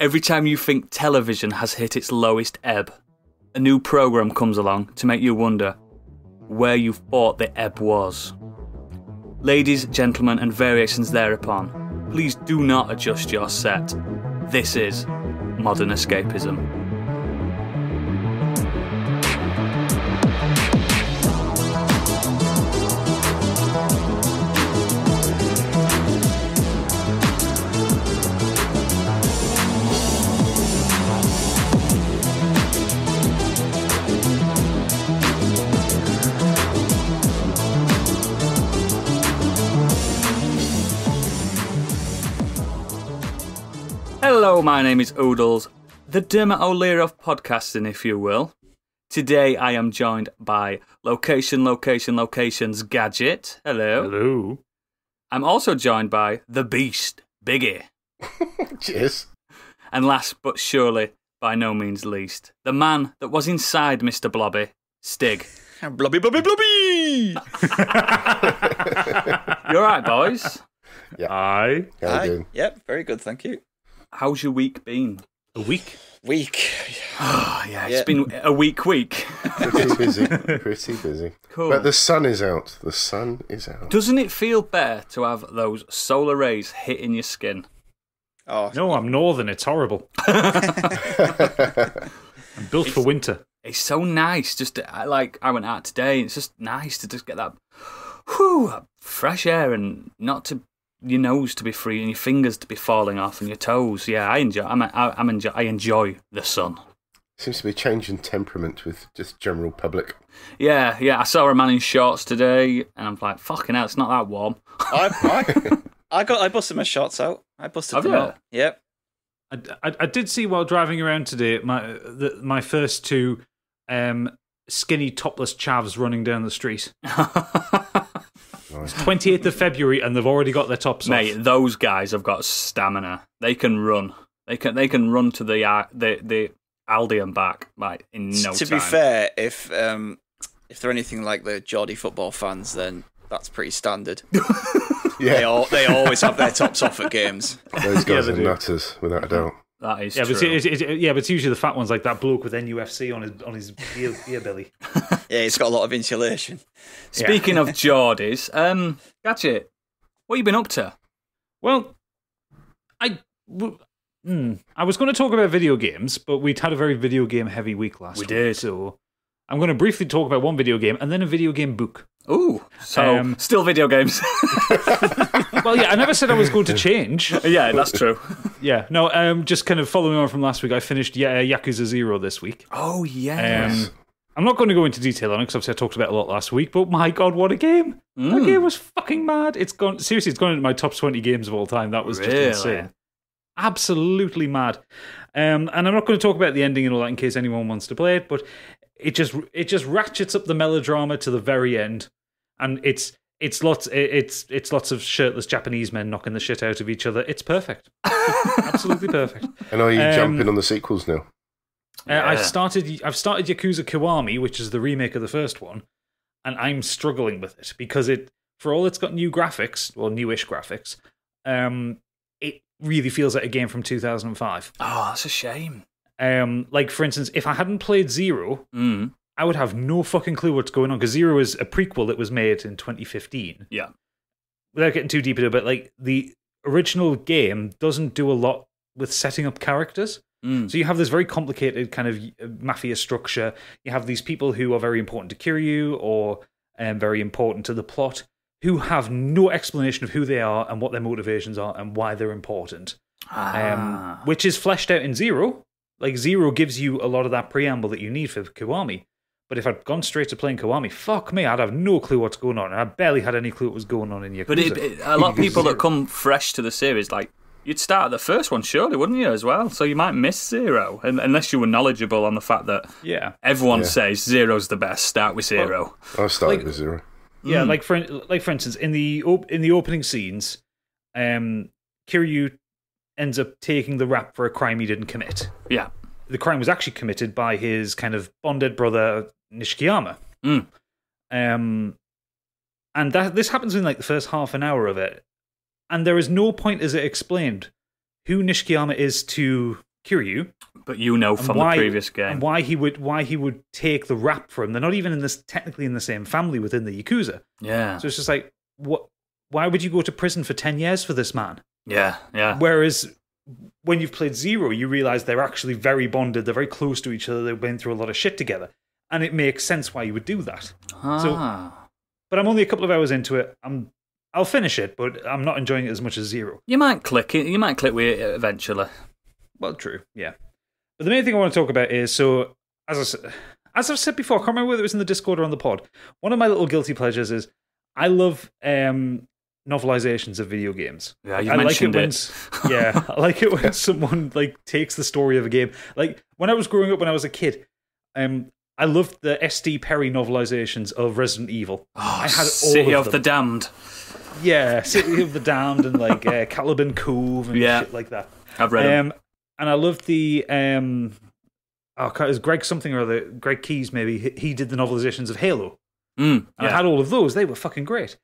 Every time you think television has hit its lowest ebb, a new program comes along to make you wonder where you thought the ebb was. Ladies, gentlemen, and variations thereupon, please do not adjust your set. This is Modern Escapism. Hello, my name is Oodles, the Dermot O'Leary of podcasting, if you will. Today I am joined by Locations Gadget. Hello. Hello. I'm also joined by the Beast, Biggie. Cheers. And last but surely, by no means least, the man that was inside Mr. Blobby, Stig. Blobby, blobby, blobby! You alright, boys? Yeah. Aye. How you doing? Yep, very good, thank you. How's your week been? A week. Week. Oh, yeah, it's been a week. Pretty busy. Pretty busy. Cool. But the sun is out. The sun is out. Doesn't it feel better to have those solar rays hitting your skin? Oh, No, I'm northern. It's horrible. I'm built for winter. It's so nice. Just I went out today, and it's just nice to just get that fresh air and not to your nose to be free and your fingers to be falling off and your toes. Yeah, I enjoy. I enjoy the sun. Seems to be a change in temperament with just general public. Yeah. I saw a man in shorts today, and I'm like, fucking hell, it's not that warm. I busted my shorts out. I busted Have them you? out. Yep. I did see while driving around today my first two skinny topless chavs running down the street. It's 28th of February and they've already got their tops Mate, off. those guys have got stamina. They can run. They can run to the Aldi and back like in no time. To be fair, if they're anything like the Geordie football fans, then that's pretty standard. Yeah. They always have their tops off at games. Those guys they are do. nutters, without a doubt. That is Yeah, true. but it's usually the fat ones like that bloke with NUFC on his beer belly. Yeah, it's got a lot of insulation. Speaking of Geordies, Gadget, what have you been up to? Well, I was going to talk about video games, but we'd had a very video game heavy week last week. We did. So I'm going to briefly talk about one video game and then a video game book. Ooh, so still video games. Well, yeah, I never said I was going to change. Yeah, that's true. Yeah, no, just kind of following on from last week, I finished Yakuza 0 this week. Oh, yes. I'm not going to go into detail on it because obviously I talked about it a lot last week, but my God, what a game. That game was fucking mad. It's gone into my top 20 games of all time. That was just Really? insane. Absolutely mad. And I'm not going to talk about the ending and all that in case anyone wants to play it, but it just ratchets up the melodrama to the very end. And it's lots of shirtless Japanese men knocking the shit out of each other. It's perfect. Absolutely perfect. And are you jumping on the sequels now? Yeah. I've started Yakuza Kiwami, which is the remake of the first one, and I'm struggling with it because for all it's got new graphics, well, newish graphics, it really feels like a game from 2005. Oh, that's a shame. Like for instance, if I hadn't played Zero, I would have no fucking clue what's going on because Zero is a prequel that was made in 2015. Yeah. Without getting too deep into it, but like the original game doesn't do a lot with setting up characters. So you have this very complicated kind of mafia structure. You have these people who are very important to Kiryu or very important to the plot who have no explanation of who they are and what their motivations are and why they're important. Which is fleshed out in Zero. Like Zero gives you a lot of that preamble that you need for Kiwami. But if I'd gone straight to playing Kiwami, fuck me, I'd have no clue what's going on. And I barely had any clue what was going on in Yakuza. But a lot of people that come fresh to the series, like, you'd start at the first one, surely, wouldn't you, as well? So you might miss Zero, unless you were knowledgeable on the fact that everyone says Zero's the best, start with Zero. I started with Zero. Yeah, like for instance, in the opening scenes, Kiryu ends up taking the rap for a crime he didn't commit. Yeah. The crime was actually committed by his kind of bonded brother, Nishikiyama. And this happens in like the first half an hour of it. And there is no point as it explained who Nishikiyama is to Kiryu, But you know from the previous game. and why he would take the rap for him. They're not even technically in the same family within the Yakuza. Yeah. So it's just like, what? Why would you go to prison for 10 years for this man? Yeah, yeah. Whereas when you've played Zero, you realize they're actually very bonded. They're very close to each other. They've been through a lot of shit together. And it makes sense why you would do that. But I'm only a couple of hours into it. I'll finish it, but I'm not enjoying it as much as Zero. You might click it. You might click with it eventually. Well, true, yeah. But the main thing I want to talk about is, so, as I've said before, I can't remember whether it was in the Discord or on the pod, one of my little guilty pleasures is I love novelizations of video games. Yeah, you mentioned it. Yeah, I like it when someone like takes the story of a game. Like, when I was growing up, when I was a kid, I loved the S.D. Perry novelizations of Resident Evil. Oh, I had all City of them. the Damned. Yeah, City of the Damned and like Caliban Cove and shit like that. I've read them. And I loved the it was Greg something or other, Greg Keyes maybe. He did the novelizations of Halo. And I had all of those. They were fucking great.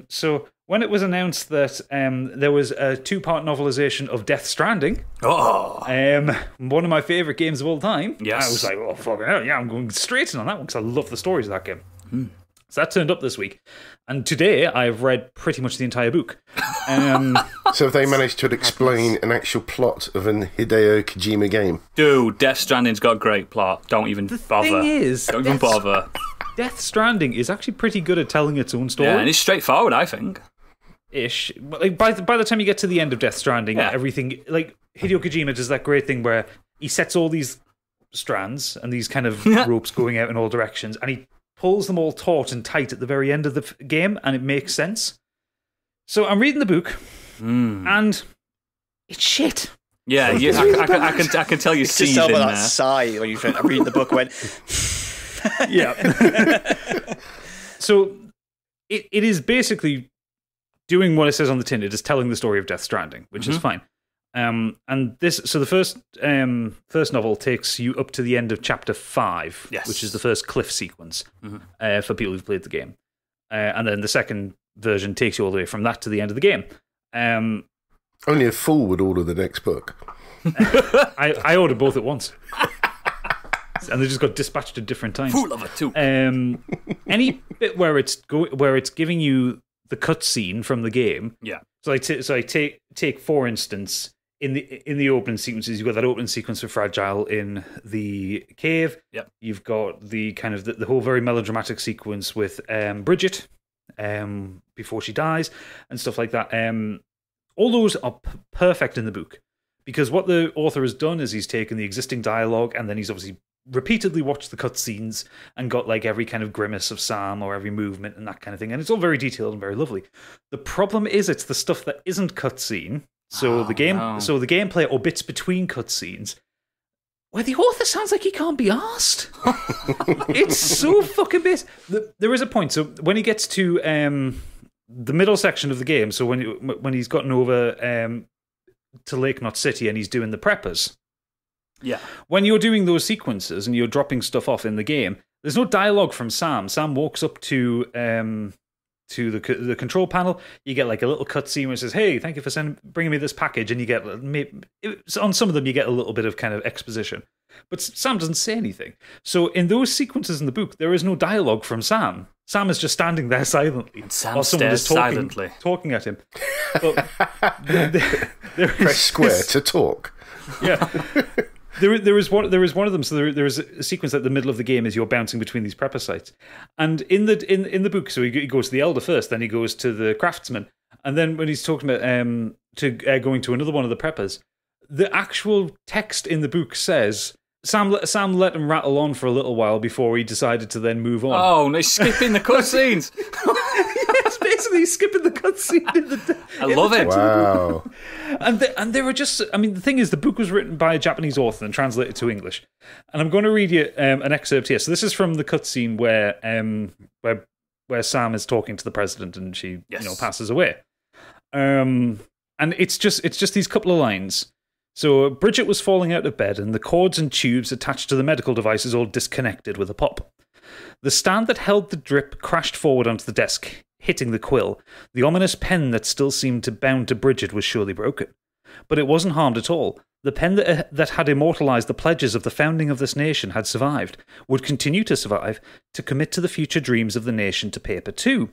So when it was announced that there was a 2-part novelization of Death Stranding, one of my favorite games of all time, yes. I was like, oh, fucking hell, yeah, I'm going straight in on that one because I love the stories of that game. So that turned up this week. And today I've read pretty much the entire book. So have they managed to explain an actual plot of an Hideo Kojima game? Dude, Death Stranding's got a great plot. Don't even bother. Thing is, don't even bother. Death Stranding is actually pretty good at telling its own story. Yeah, and it's straightforward, I think. Ish. Like by the time you get to the end of Death Stranding, everything, like Hideo Kojima does that great thing where he sets all these strands and these kind of ropes going out in all directions, and he pulls them all taut and tight at the very end of the game, and it makes sense. So I'm reading the book, and it's shit. Yeah, I can tell you just tell by that sigh when you read the book went. Yeah. So it is basically doing what it says on the tin. It is telling the story of Death Stranding, which is fine. And the first novel takes you up to the end of chapter 5, which is the first cliff sequence for people who've played the game. And then the second version takes you all the way from that to the end of the game. Only a fool would order the next book. I ordered both at once. And they just got dispatched at different times. Fool of it too. Any bit where it's giving you the cutscene from the game. Yeah. So I take for instance, in the opening sequences, you've got that opening sequence of Fragile in the cave. Yep. You've got the kind of the whole very melodramatic sequence with Bridget before she dies and stuff like that. All those are perfect in the book because what the author has done is he's taken the existing dialogue and then he's obviously repeatedly watched the cutscenes and got like every kind of grimace of Sam or every movement and that kind of thing, and it's all very detailed and very lovely. The problem is it's the stuff that isn't cutscene, so the gameplay or bits between cutscenes where the author sounds like he can't be arsed. It's so fucking basic. There is a point. So when he gets to the middle section of the game, so when he's gotten over to Lake Knot City and he's doing the preppers. Yeah. When you're doing those sequences and you're dropping stuff off in the game, there's no dialogue from Sam. Sam walks up to the control panel. You get like a little cutscene where it says, "Hey, thank you for bringing me this package," and you get on some of them you get a little bit of kind of exposition, but Sam doesn't say anything. So in those sequences in the book, there is no dialogue from Sam. Sam is just standing there silently while someone is talking at him. But press square to talk. Yeah. There is one of them. So there is a sequence at the middle of the game as you're bouncing between these prepper sites, and in the book, so he goes to the elder first, then he goes to the craftsman, and then when he's talking about going to another one of the preppers, the actual text in the book says Sam let him rattle on for a little while before he decided to then move on. Oh, no, he's skipping the cutscenes. It's basically skipping the cutscene. I love it. Wow. And they were just, I mean, the thing is, the book was written by a Japanese author and translated to English. And I'm going to read you an excerpt here. So this is from the cutscene where Sam is talking to the president and she passes away. And it's just these couple of lines. So Bridget was falling out of bed and the cords and tubes attached to the medical devices all disconnected with a pop. The stand that held the drip crashed forward onto the desk, hitting the quill. The ominous pen that still seemed bound to Bridget was surely broken. But it wasn't harmed at all. The pen that had immortalized the pledges of the founding of this nation had survived, would continue to survive, to commit to the future dreams of the nation to paper too.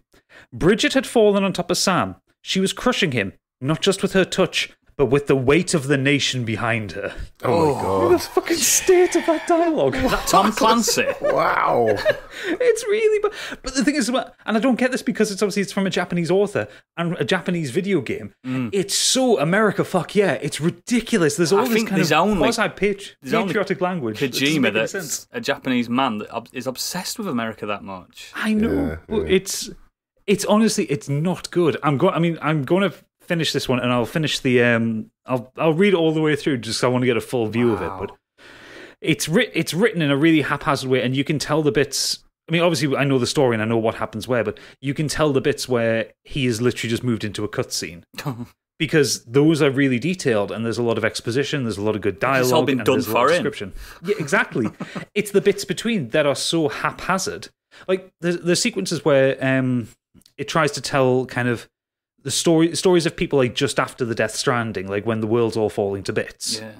Bridget had fallen on top of Sam. She was crushing him, not just with her touch, but with the weight of the nation behind her. Oh my god. The fucking state of that dialogue. That Tom Clancy. Wow. It's really... But the thing is, and I don't get this because it's from a Japanese author and a Japanese video game. It's so America, fuck yeah. It's ridiculous. There's all this kind of patriotic language. Kojima, that's a Japanese man that is obsessed with America that much. I know. Yeah. It's honestly, it's not good. I'm going to finish this one, and I'll finish the I'll read it all the way through just so I want to get a full view of it. But it's written in a really haphazard way, and you can tell the bits. I mean, obviously, I know the story and I know what happens where, but you can tell the bits where he is literally just moved into a cutscene because those are really detailed, and there's a lot of exposition, there's a lot of good dialogue, it's all been done for him. Description. Yeah, exactly. It's the bits between that are so haphazard. Like the sequences where it tries to tell kind of the stories of people like just after the Death Stranding, like when the world's all falling to bits. Yeah.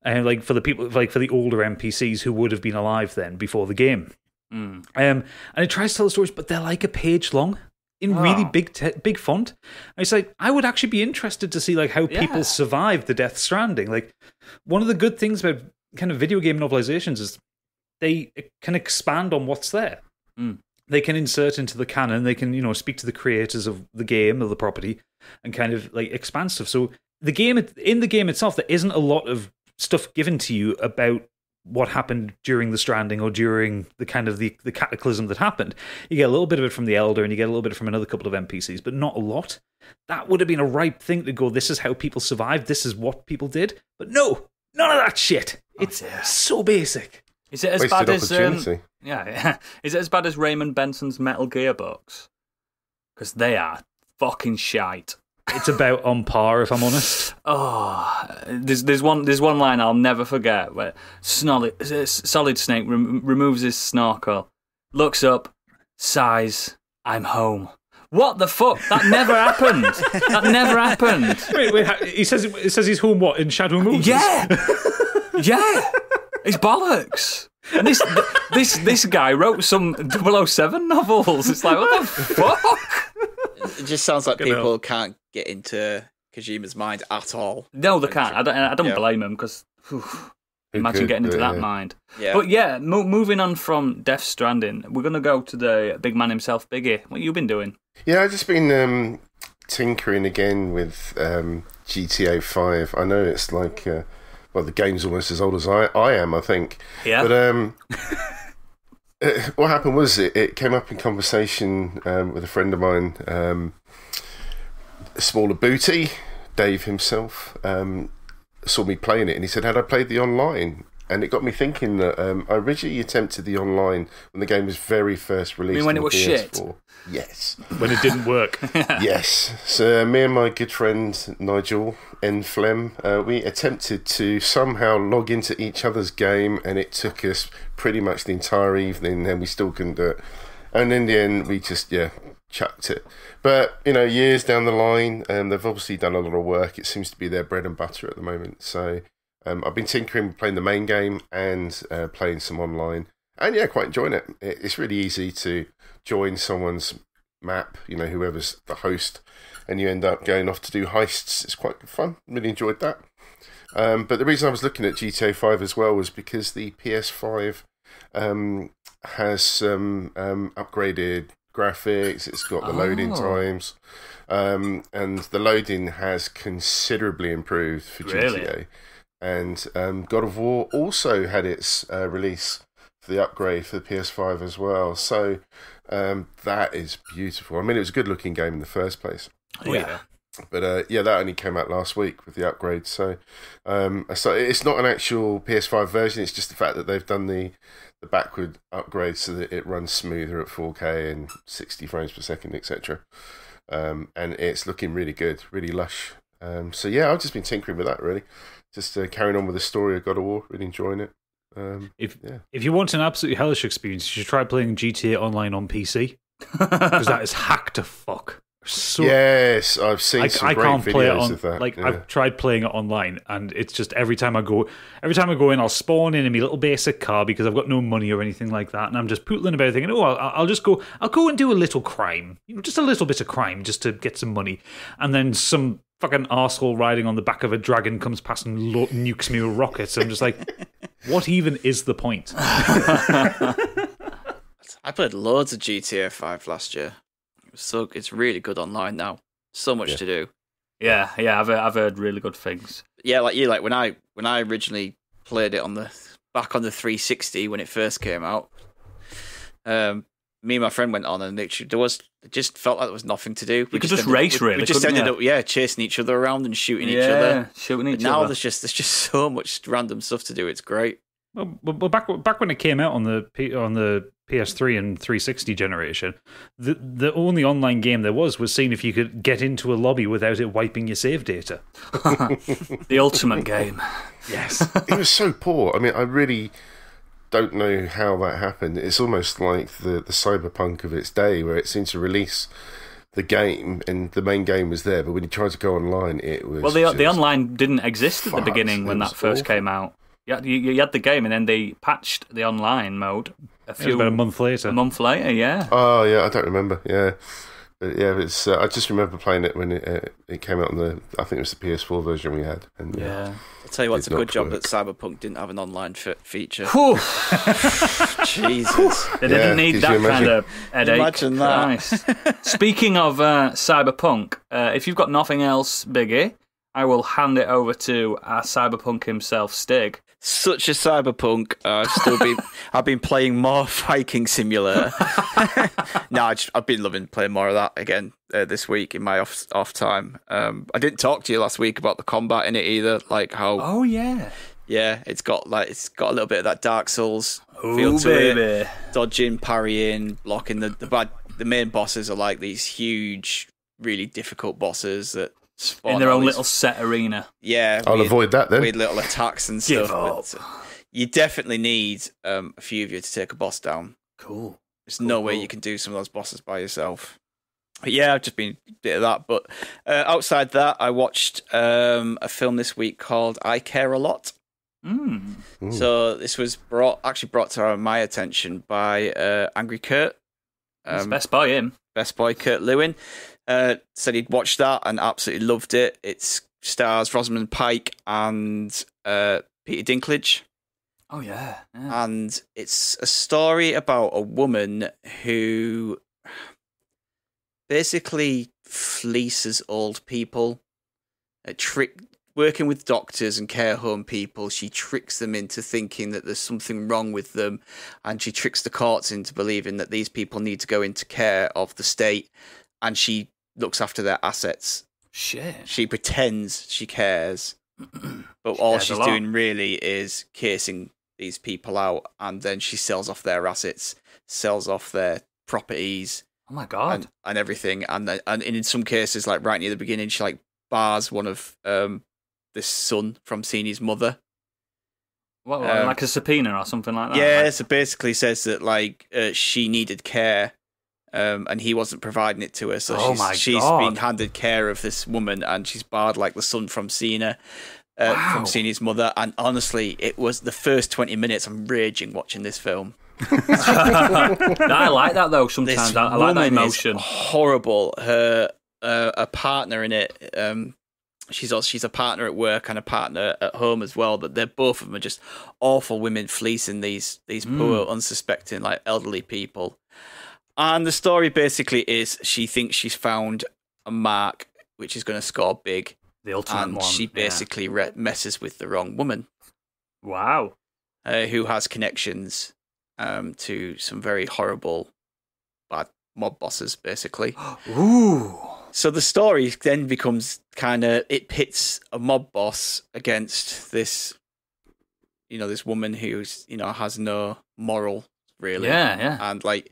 And like for the people, like for the older NPCs who would have been alive then before the game. And it tries to tell the stories, but they're like a page long in really big font. And it's like, I would actually be interested to see like how people survive the Death Stranding. Like one of the good things about kind of video game novelizations is they can expand on what's there. They can insert into the canon. They can, speak to the creators of the game or the property and kind of like expand stuff. So in the game itself, there isn't a lot of stuff given to you about what happened during the Stranding or during the kind of the cataclysm that happened. You get a little bit of it from the Elder and you get a little bit from another couple of NPCs, but not a lot. That would have been a ripe thing to go, this is how people survived, this is what people did. But no, none of that shit. It's so basic. Is it as bad as Is it as bad as Raymond Benson's Metal Gear books? Because they are fucking shite. It's about on par, if I'm honest. There's one line I'll never forget where Solid Snake removes his snorkel, looks up, sighs, "I'm home." What the fuck? That never happened. That never happened. Wait. He says he's home. What, in Shadow Moon? Yeah. It's bollocks. And this guy wrote some 007 novels. It's like, what the fuck? It just sounds like people can't get into Kojima's mind at all. No, they can't. I don't blame him because imagine getting into that mind. Yeah. But yeah, moving on from Death Stranding, we're going to go to the big man himself, Biggie. What have you been doing? Yeah, I've just been tinkering again with GTA 5. I know it's like, the game's almost as old as I am, I think. Yeah. But what happened was it came up in conversation with a friend of mine, Smaller Booty, Dave himself, saw me playing it and he said, had I played the online? And it got me thinking that I originally attempted the online when the game was very first released. You mean when it was PS4. shit? Yes. When it didn't work. Yes. So me and my good friend Nigel N. Flem, we attempted to somehow log into each other's game and it took us pretty much the entire evening and we still couldn't do it. And in the end, we just, chucked it. But, years down the line, they've obviously done a lot of work. It seems to be their bread and butter at the moment. So I've been tinkering, playing the main game and playing some online. And quite enjoying it. It's really easy to join someone's map, whoever's the host, and you end up going off to do heists. It's quite good fun. Really enjoyed that. But the reason I was looking at GTA 5 as well was because the PS5 has some upgraded graphics. It's got the loading times. And the loading has considerably improved for GTA. Really? And God of War also had its release for the upgrade for the PS5 as well. So that is beautiful. I mean, it was a good-looking game in the first place. Oh, yeah. But that only came out last week with the upgrade. So it's not an actual PS5 version. It's just the fact that they've done the backward upgrade so that it runs smoother at 4K and 60 frames per second, etc. And it's looking really good, really lush. I've just been tinkering with that, really. Just carrying on with the story of God of War, really enjoying it. If you want an absolutely hellish experience, you should try playing GTA Online on PC. Because that is hacked to fuck. So yes, I've seen some I great can't play it videos on of that. like yeah. I've tried playing it online, and it's just every time I go in, I'll spawn in my little basic car because I've got no money or anything like that, and I'm just pootling about thinking, I'll go and do a little crime, just a little bit of crime, just to get some money, and then some fucking arsehole riding on the back of a dragon comes past and nukes me with rockets. I'm just like, what even is the point? I played loads of GTA 5 last year. It's really good online now. So much to do. Yeah, I've heard really good things. Yeah, like when I originally played it back on the 360 when it first came out. Me and my friend went on, and literally it just felt like there was nothing to do. We could just race, really. We just ended up chasing each other around and shooting each other. Shooting each now other. there's just so much random stuff to do. It's great. Well, back when it came out on the PS3 and 360 generation, the only online game there was seeing if you could get into a lobby without it wiping your save data. The ultimate game. Yes. It was so poor. I mean, I really don't know how that happened. It's almost like the Cyberpunk of its day, where it seemed to release the game and the main game was there, but when you tried to go online, it was the online didn't exist at the beginning when that first came out. You had the game, and then they patched the online mode about a month later. A month later, yeah. Oh yeah, I don't remember. Yeah, but yeah, it's. I just remember playing it when it came out on I think it was the PS4 version we had. And yeah, I'll tell you what's a good job that Cyberpunk didn't have an online feature. Jesus, they didn't need that kind of headache. Imagine that. Speaking of Cyberpunk, if you've got nothing else, Biggie, I will hand it over to our Cyberpunk himself, Stig. Such a Cyberpunk. I've been playing more Viking Simulator. No, I've been loving playing more of that again this week in my off time. I didn't talk to you last week about the combat in it either, like how. Oh yeah. Yeah, it's got a little bit of that Dark Souls feel to it. Dodging, parrying, blocking. The main bosses are like these huge, really difficult bosses that. In their own little set arena. Yeah. I'll avoid that then. Weird little attacks and stuff. But you definitely need a few of you to take a boss down. Cool. There's no way you can do some of those bosses by yourself. But yeah, I've just been a bit of that. But outside that, I watched a film this week called I Care a Lot. So this was brought to my attention by Angry Kurt. It's best by him. Best boy Kurt Lewin. Said he'd watched that and absolutely loved it. It stars Rosamund Pike and Peter Dinklage. Oh, yeah. And it's a story about a woman who basically fleeces old people. Working with doctors and care home people, she tricks them into thinking that there's something wrong with them, and she tricks the courts into believing that these people need to go into care of the state, and she looks after their assets. Shit. She pretends she cares, but all she's doing really is casing these people out, and then she sells off their assets, sells off their properties. Oh my God. And everything. And in some cases, like right near the beginning, she like bars one of this son from seeing his mother. What, like a subpoena or something like that? Yeah, like... so basically says that like she needed care. And he wasn't providing it to her, so she's being handed care of this woman, and she's barred like the son from seeing her, from seeing his mother. And honestly, it was the first 20 minutes. I'm raging watching this film. I like that though. Sometimes I like that emotion. Horrible. Her a partner in it. She's a partner at work and a partner at home as well. But they're both of them are just awful women fleecing these poor, unsuspecting like elderly people. And the story basically is she thinks she's found a mark which is going to score big. The ultimate one. She basically messes with the wrong woman. Wow. Who has connections to some very horrible bad mob bosses, basically. Ooh. So the story then becomes it pits a mob boss against this, this woman who's, has no moral, really. Yeah. And like,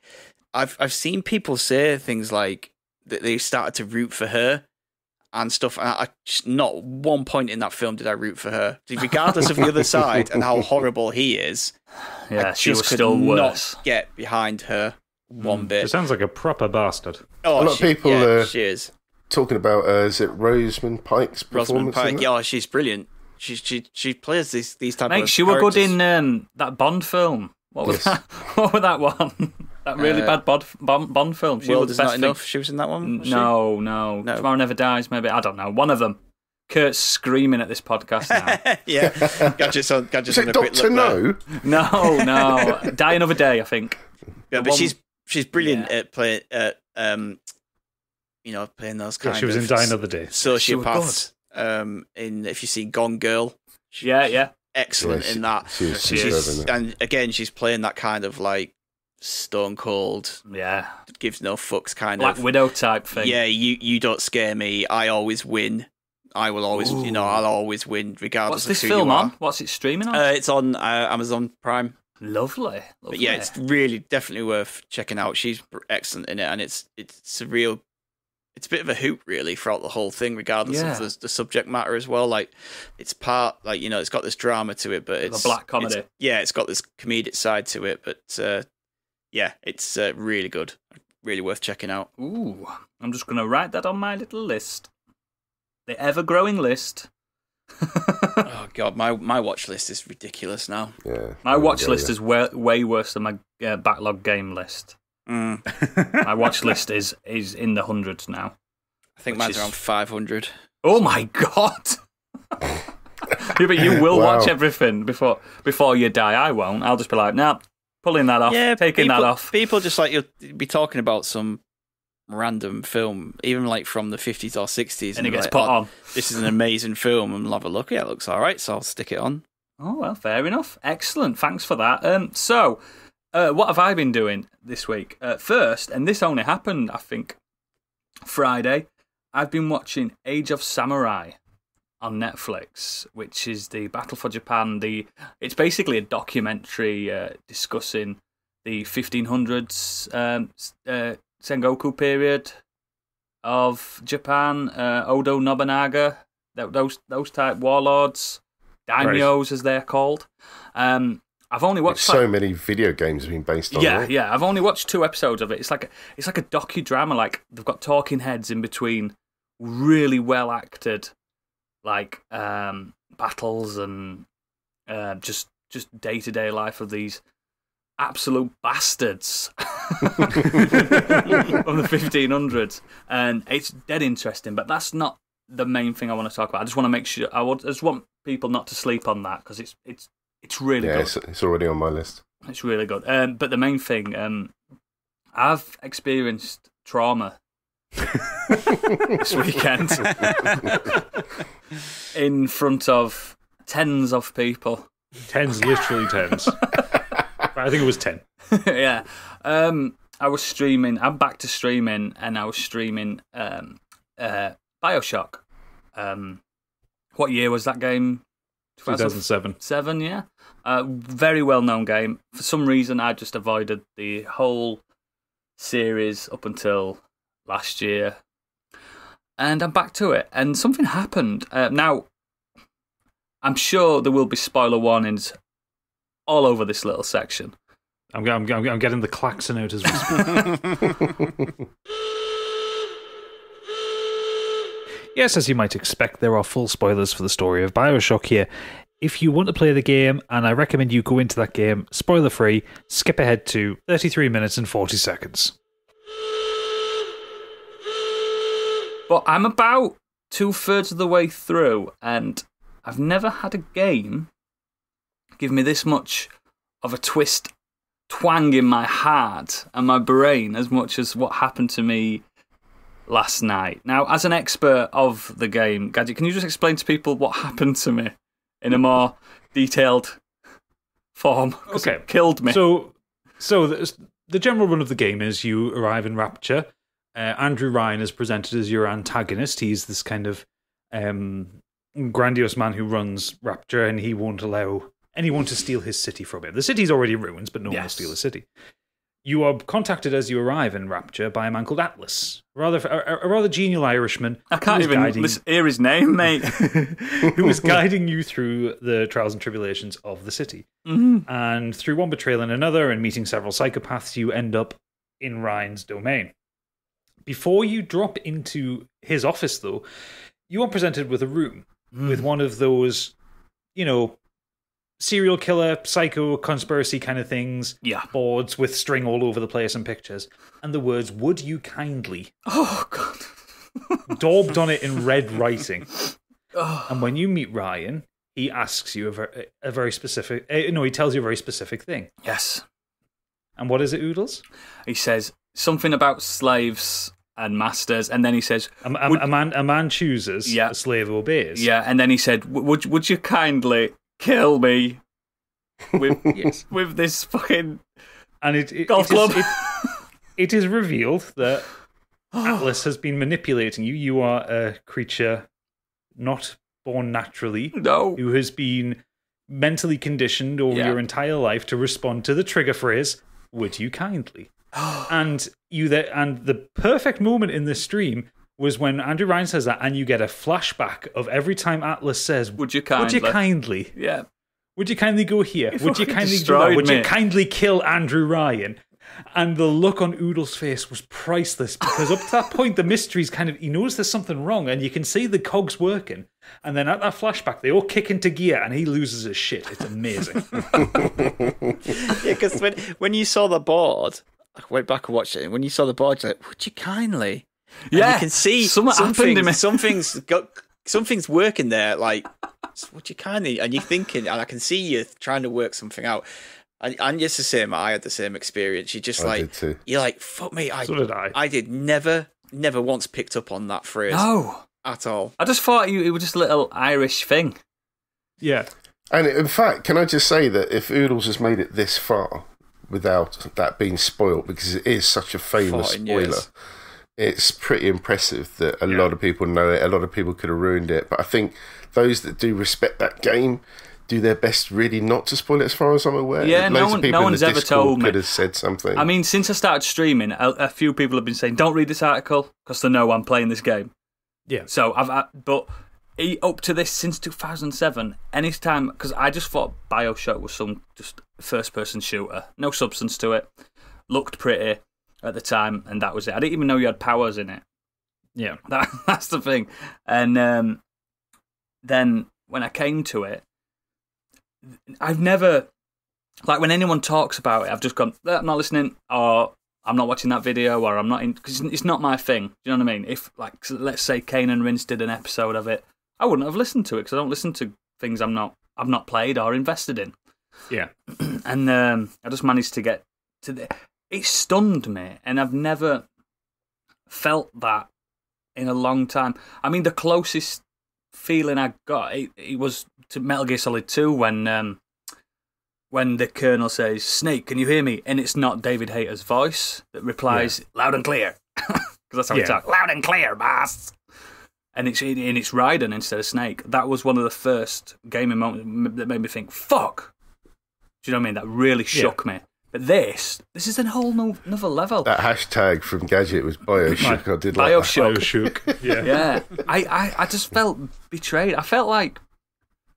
I've seen people say things like that they started to root for her and stuff. And I just, not one point in that film did I root for her, regardless of the other side and how horrible he is. Yeah, I she just was could still not worse. get behind her. one bit. It sounds like a proper bastard. A Oh, lot of people she is. talking about is it Rosamund Pike's Rosamund performance? Pike. Yeah, she's brilliant. She plays these type Mate, of she were good characters. in that Bond film. What was that? What was that one? That really bad Bond film. She World was Is the Not best Enough. thing. She was in that one. Was she? No. No. Tomorrow Never Dies. Maybe, I don't know. One of them. Kurt's screaming at this podcast now. Yeah, Gadget's on Is a it quick Doctor look there. No? No. Die Another Day, I think. Yeah, The but one- she's brilliant Yeah. at playing playing those kind She was of in Die Another Day. sociopaths. In if you've seen Gone Girl, Yeah. excellent Yeah, in that. She was She superb is. in that. And again, she's playing that kind of like stone cold, Yeah. gives no fucks kind Black of. Widow type thing. Yeah, you don't scare me. I always win. I will always, Ooh. I'll always win regardless What's this of who film you are. on? What's it streaming on? It's on Amazon Prime. Lovely. But yeah, it's really definitely worth checking out. She's excellent in it, and it's a real, it's a bit of a hoot really throughout the whole thing, regardless Yeah. of the subject matter as well. Like it's part like it's got this drama to it, but it's black comedy. It's got this comedic side to it, but yeah, it's really good, really worth checking out. Ooh, I'm just going to write that on my little list. The ever-growing list. Oh god, my watch list is ridiculous now. Yeah. My watch Yeah, list yeah. is way worse than my backlog game list. My watch list is in the hundreds now. I think Which mine's is- around 500. Oh my god! Yeah, but you will Wow. watch everything before you die. I won't. I'll just be like, nah, pulling that off, taking that off. People just like you'll be talking about some random film, even like from the 50s or 60s, And it you're gets like, put "Oh, on. This is an amazing film, and I'll have a look. Yeah, it looks all right, so I'll stick it on. Oh, well, fair enough. Excellent. Thanks for that. So, what have I been doing this week? First, and this only happened, I think, Friday, I've been watching Age of Samurai on Netflix, which is the Battle for Japan. It's basically a documentary discussing the 1500s Sengoku period of Japan, Oda Nobunaga, those type warlords, daimyos as they're called. I've only watched So many video games have been based on that. yeah. I've only watched 2 episodes of it. It's like a docudrama. Like they've got talking heads in between, really well acted, like battles and just day-to-day life of these absolute bastards from the 1500s, and it's dead interesting. But that's not the main thing I want to talk about. I just want to make sure I just want people not to sleep on that because it's really Yeah, good. it's already on my list. It's really good. But the main thing, I've experienced trauma this weekend in front of tens of people. Tens, literally tens. I think it was 10. Yeah. I was streaming. I'm back to streaming, and I was streaming BioShock. What year was that game? 2007. 7, yeah. Very well-known game. For some reason, I just avoided the whole series up until last year. And I'm back to it. And something happened. Now, I'm sure there will be spoiler warnings all over this little section. I'm getting the klaxon out as we speak. Yes, as you might expect, there are full spoilers for the story of BioShock here. If you want to play the game, and I recommend you go into that game spoiler-free, skip ahead to 33 minutes and 40 seconds. But I'm about 2/3 of the way through, and I've never had a game give me this much of a twang in my heart and my brain as much as what happened to me last night. Now, as an expert of the game, Gadget, can you just explain to people what happened to me in a more detailed form? 'Cause Okay. it killed me. So the general run of the game is you arrive in Rapture. Andrew Ryan is presented as your antagonist. He's this kind of grandiose man who runs Rapture, and he won't allow anyone to steal his city from him. The city's already in ruins, but no one will steal the city. You are contacted as you arrive in Rapture by a man called Atlas, a rather genial Irishman. I can't even hear his name, mate. who is guiding you through the trials and tribulations of the city. Mm-hmm. And through one betrayal and another, and meeting several psychopaths, you end up in Ryan's domain. Before you drop into his office, though, you are presented with a room with one of those, serial killer, psycho, conspiracy kind of things. Yeah. Boards with string all over the place and pictures. And the words, "Would you kindly?" Oh, God. daubed on it in red writing. And when you meet Ryan, he asks you a very specific... he tells you a very specific thing. Yes. And what is it, Oodles? He says something about slaves and masters, and then he says... A man chooses, a slave obeys. Yeah, and then he said, would you kindly kill me with, with this fucking golf club? It is revealed that Atlas has been manipulating you. You are a creature not born naturally. No. Who has been mentally conditioned over your entire life to respond to the trigger phrase, "Would you kindly?" And the perfect moment in this stream was when Andrew Ryan says that, and you get a flashback of every time Atlas says, "Would you kindly?" Yeah. "Would you kindly go here? Would you kindly do destroyed that? Would me. you kindly kill Andrew Ryan?" And the look on Oodle's face was priceless, because up to that point, the mystery's he knows there's something wrong, and you can see the cogs working. And then at that flashback, they all kick into gear, and he loses his shit. It's amazing. Yeah, because when you saw the board, I went back and watched it, and when you saw the board, you're like, "Would you kindly?" And Yeah, you can see something's working there. Like, "Would you kindly?" And you're thinking, and I can see you trying to work something out. And it's the same. I had the same experience. You just you're like, "Fuck me!" So did I. I did never once picked up on that phrase. No, at all. I just thought it was just a little Irish thing. Yeah. And in fact, can I just say that if Oodles has made it this far without that being spoiled, because it is such a famous 14 spoiler, years. It's pretty impressive that a lot of people know it. A lot of people could have ruined it. But I think those that do respect that game do their best really not to spoil it, as far as I'm aware. Yeah, Loads of people no in one's the ever Discord told me. could have said something. I mean, since I started streaming, a few people have been saying, "Don't read this article," because they know I'm playing this game. Yeah. So but up to this, since 2007, anytime, because I just thought BioShock was some just first-person shooter, no substance to it, looked pretty at the time, and that was it. I didn't even know you had powers in it. Yeah. That's the thing. And then when I came to it, I've never, like, when anyone talks about it, I've just gone, "I'm not listening," or "I'm not watching that video," or "I'm not in," because it's not my thing. Do you know what I mean? If, like, let's say Kane and Rince did an episode of it, I wouldn't have listened to it, because I don't listen to things I've not played or invested in. Yeah. And I just managed to get to it stunned me, and I've never felt that in a long time. I mean, the closest feeling I got it was to Metal Gear Solid 2 when the Colonel says, "Snake, can you hear me?" and it's not David Hayter's voice that replies loud and clear, because that's how he talks, "Loud and clear, boss." And it's Raiden instead of Snake. That was one of the first gaming moments that made me think, "Fuck." Do you know what I mean? That really shook me. But this is a whole another level. That hashtag from Gadget was BioShock. I did like BioShock. that. Yeah. Yeah. I just felt betrayed. I felt like...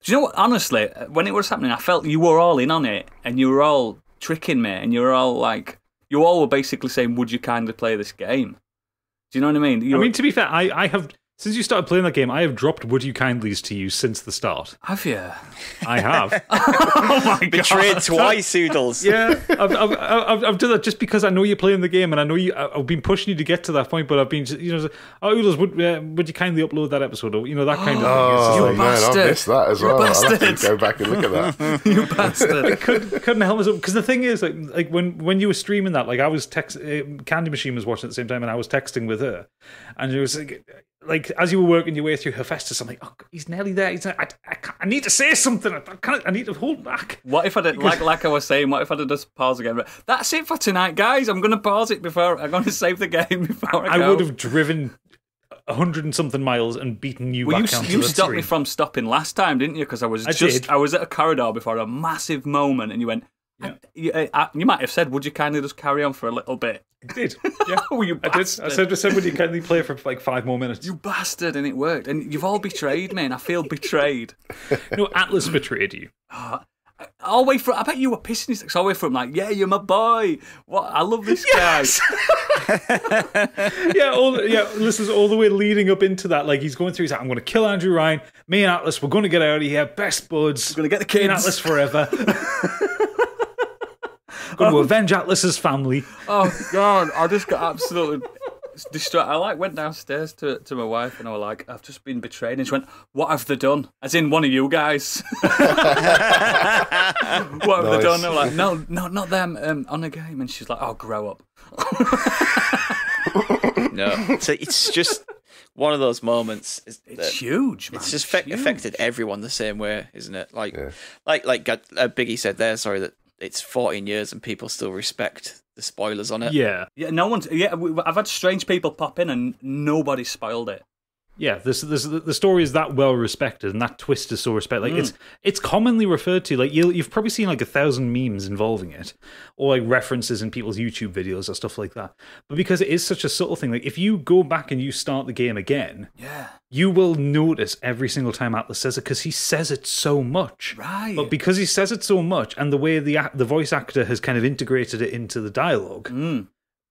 Do you know what? Honestly, when it was happening, I felt you were all in on it, and you were all tricking me, and you were all like... You all were basically saying, "Would you kindly play this game?" Do you know what I mean? I mean, to be fair, I have... Since you started playing that game, I have dropped "Would you kindly's" to you since the start. Have you? I have. Oh my God. Betrayed twice, Oodles. Yeah, I've done that just because I know you're playing the game, and I know I've been pushing you to get to that point, but I've been, "Oh, Oodles, would you kindly upload that episode?" Or, that kind of thing. Oh, You man, I bastard. missed that as well. I'll have to bastard. go back and look at that. You bastard. Couldn't help myself, because the thing is, like when you were streaming that, like I was Candy Machine was watching at the same time, and I was texting with her, and it was like as you were working your way through Hephaestus, I'm like, "Oh, he's nearly there. He's like, I need to say something. I need to hold back." What if I did, like I was saying, what if I did just pause again? That's it for tonight, guys. I'm going to pause it before I'm going to save the game before I go. I would have driven 100 and something miles and beaten you back onto You the stopped stream. me from stopping last time, didn't you? Because I was did. I was at a corridor before a massive moment, and you went. Yeah. You might have said, "Would you kindly just carry on for a little bit?" I did. Yeah. Oh, you I bastard. did. I said, "Would you kindly play for like 5 more minutes?" You bastard, and it worked. And you've all betrayed me, and I feel betrayed. No, Atlas betrayed you. I all the way through, I bet you were pissing yourself all the way through. I'm like, yeah, you're my boy. What? I love this guy. Listen, all the way leading up into that, like he's going through. He's like, I'm going to kill Andrew Ryan. Me and Atlas, we're going to get out of here. Best buds. We're going to get the Me and kids. Atlas forever. Going to avenge Atlas's family. Oh God, I just got absolutely distraught. I went downstairs to my wife and I was like, I've just been betrayed. And she went, what have they done? As in one of you guys. What have they done? I'm like, no, not them. On a game. And she's like, oh, grow up. No, so it's just one of those moments. It's huge, man. It's just huge. affected everyone the same way, isn't it? Like Biggie said there. Sorry, that it's 14 years and people still respect the spoilers on it. Yeah. No one's. Yeah, I've had strange people pop in and nobody spoiled it. Yeah, the story is that well respected, and that twist is so respected. Like it's commonly referred to. Like you've probably seen like 1,000 memes involving it, or like references in people's YouTube videos or stuff like that. But because it is such a subtle thing, like if you go back and you start the game again, you will notice every single time Atlas says it because he says it so much. Right. But because he says it so much, and the way the voice actor has kind of integrated it into the dialogue,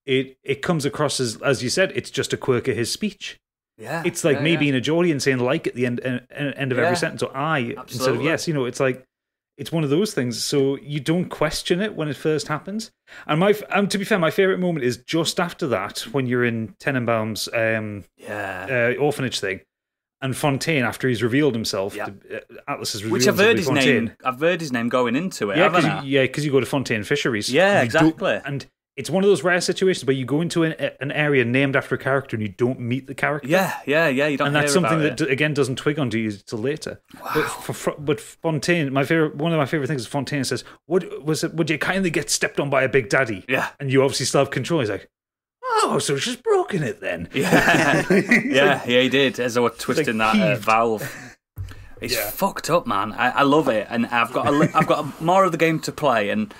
it comes across as you said, it's just a quirk of his speech. Yeah, it's like maybe in a Geordian saying like at the end of every sentence, or I instead of yes. It's like it's one of those things. So you don't question it when it first happens. And to be fair, my favorite moment is just after that when you're in Tenenbaum's orphanage thing, and Fontaine after he's revealed himself, Atlas has revealed which I've heard his Fontaine. name. I've heard his name going into it. Because you go to Fontaine Fisheries. Yeah, exactly. And it's one of those rare situations where you go into an area named after a character and you don't meet the character. Yeah. You don't. And that's hear something about that again doesn't twig onto you till later. Wow. But Fontaine, one of my favorite things is Fontaine says, "Would you kindly get stepped on by a big daddy?" Yeah. And you obviously still have control. He's like, "Oh, so she's broken it then." Yeah. He did. As I was twisting that valve. It's fucked up, man. I love it, and I've got more of the game to play, and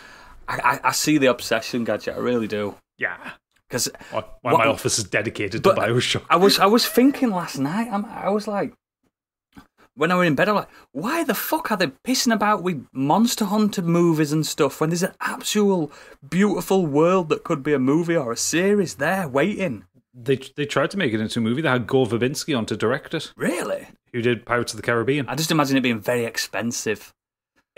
I see the obsession, Gadget. I really do. Yeah. Because my office is dedicated to Bioshock. I was thinking last night. I was like, when I was in bed, I was like, why the fuck are they pissing about with Monster Hunter movies and stuff when there's an actual beautiful world that could be a movie or a series there waiting? They tried to make it into a movie. They had Gore Verbinski on to direct it. Really? Who did Pirates of the Caribbean. I just imagine it being very expensive.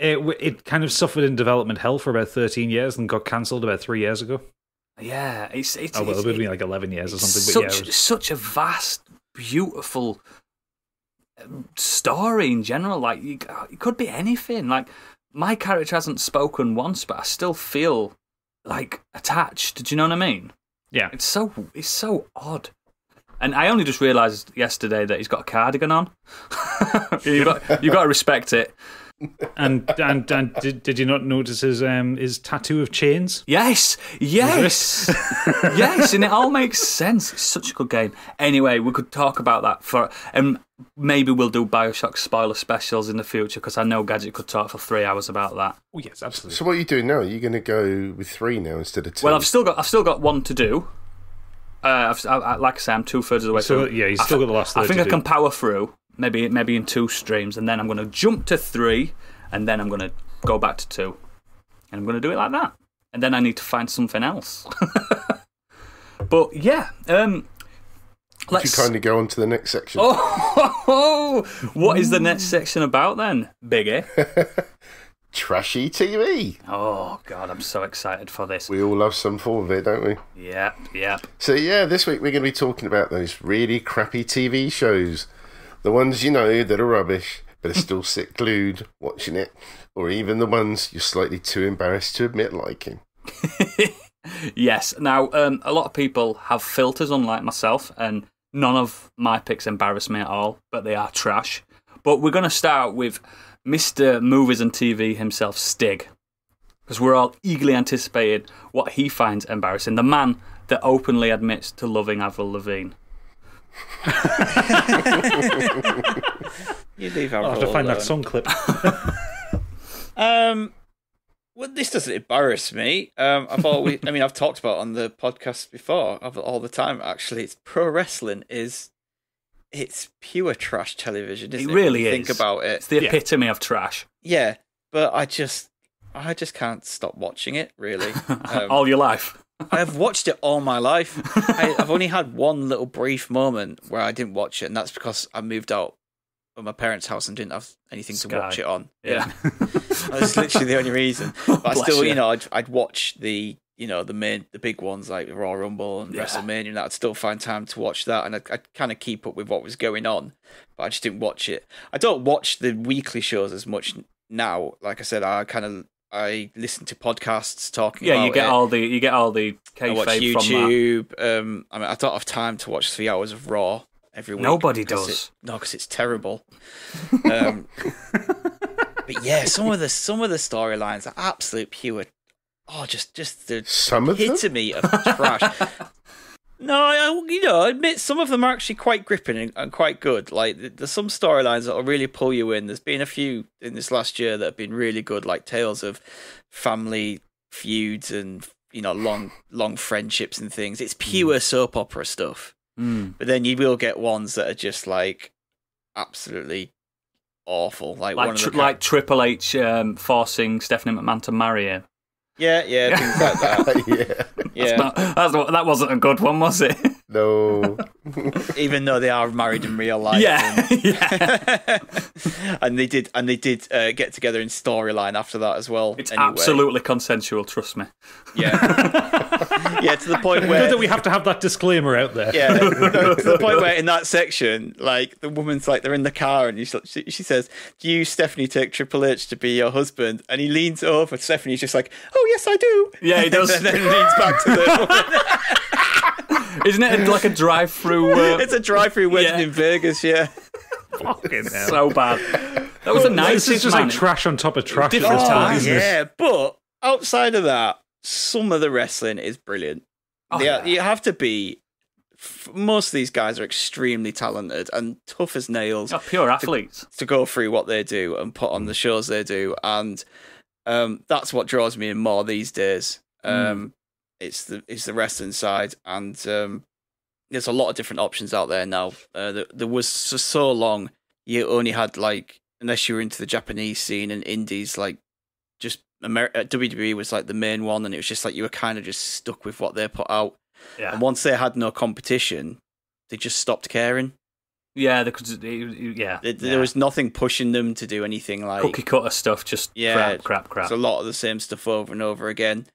It kind of suffered in development hell for about 13 years and got cancelled about 3 years ago. Yeah, it would have been like 11 years or something. But such a vast, beautiful story in general. Like it could be anything. Like my character hasn't spoken once, but I still feel like attached. Do you know what I mean? Yeah, it's so odd. And I only just realised yesterday that he's got a cardigan on. you got to respect it. And did you not notice his tattoo of chains? Yes, yes, and it all makes sense. It's such a good game. Anyway, we could talk about that and maybe we'll do Bioshock spoiler specials in the future because I know Gadget could talk for 3 hours about that. Oh yes, absolutely. So what are you doing now? Are you going to go with 3 now instead of 2? Well, I've still got one to do. Like I say, I'm 2/3 of the way through. Yeah, he's still got the last third. I think I can power through. Maybe in 2 streams, and then I'm going to jump to 3, and then I'm going to go back to 2, and I'm going to do it like that. And then I need to find something else. But yeah, let's kind of go on to the next section. What is the next section about then, Biggie? Trashy TV. Oh God, I'm so excited for this. We all love some form of it, don't we? Yep. So yeah, this week we're going to be talking about those really crappy TV shows. The ones you know that are rubbish, but are still sit glued watching it. Or even the ones you're slightly too embarrassed to admit liking. Yes. Now, a lot of people have filters, unlike myself, and none of my picks embarrass me at all, but they are trash. But we're going to start with Mr. Movies and TV himself, Stig, because we're all eagerly anticipating what he finds embarrassing. The man that openly admits to loving Avril Lavigne. You leave I'll have to find that song clip. Well, this doesn't embarrass me. I've talked about it on the podcast before all the time. Actually, it's pro wrestling it's pure trash television. Isn't it really is. Think about it. It's the epitome of trash. Yeah, but I just I just can't stop watching it. Really, All your life. I've watched it all my life. I've only had one little brief moment where I didn't watch it, and that's because I moved out of my parents' house and didn't have anything to watch it on. Yeah. That's literally the only reason. But I still, you. I'd watch the big ones like Royal Rumble and WrestleMania, and I'd still find time to watch that, and I'd kind of keep up with what was going on, but I just didn't watch it. I don't watch the weekly shows as much now. Like I said, I listen to podcasts talking about it. You get all the I watch kayfabe YouTube. I don't have time to watch 3 hours of Raw every week. Nobody does. Because it's terrible. But yeah, some of the storylines are absolute pure. Oh, just the epitome of trash. No, I admit some of them are actually quite gripping and quite good. Like, there's some storylines that will really pull you in. There's been a few in this last year that have been really good, like tales of family feuds and long friendships and things. It's pure soap opera stuff. But then you will get ones that are just like absolutely awful, like Triple H forcing Stephanie McMahon to marry him. Yeah, things like that. That wasn't a good one, was it? No. Even though they are married in real life. Yeah. And they did get together in storyline after that as well. It's absolutely consensual, trust me. Yeah. Yeah, to the point where... Good that we have to have that disclaimer out there. Yeah, to the point where in that section, like, the woman's like, they're in the car and she says, "Do you, Stephanie, take Triple H to be your husband?" And he leans over, Stephanie's just like, "Oh, yes, I do." Yeah, he does. And then leans back to the woman. Isn't it like a drive-through? It's a drive-through wedding in Vegas, yeah. Fucking hell. So bad. That was a nice. This is just like trash on top of trash. Yeah, but outside of that, some of the wrestling is brilliant. You have to be. Most of these guys are extremely talented and tough as nails. Pure athletes to go through what they do and put on the shows they do, and that's what draws me in more these days. It's the wrestling side, and there's a lot of different options out there now. There was so long you only had, like, unless you were into the Japanese scene and indies, like, just WWE was like the main one, and it was just like you were kind of just stuck with what they put out. Yeah. And once they had no competition, they just stopped caring. Yeah, there was nothing pushing them to do anything like cookie cutter stuff. Just crap. It's a lot of the same stuff over and over again.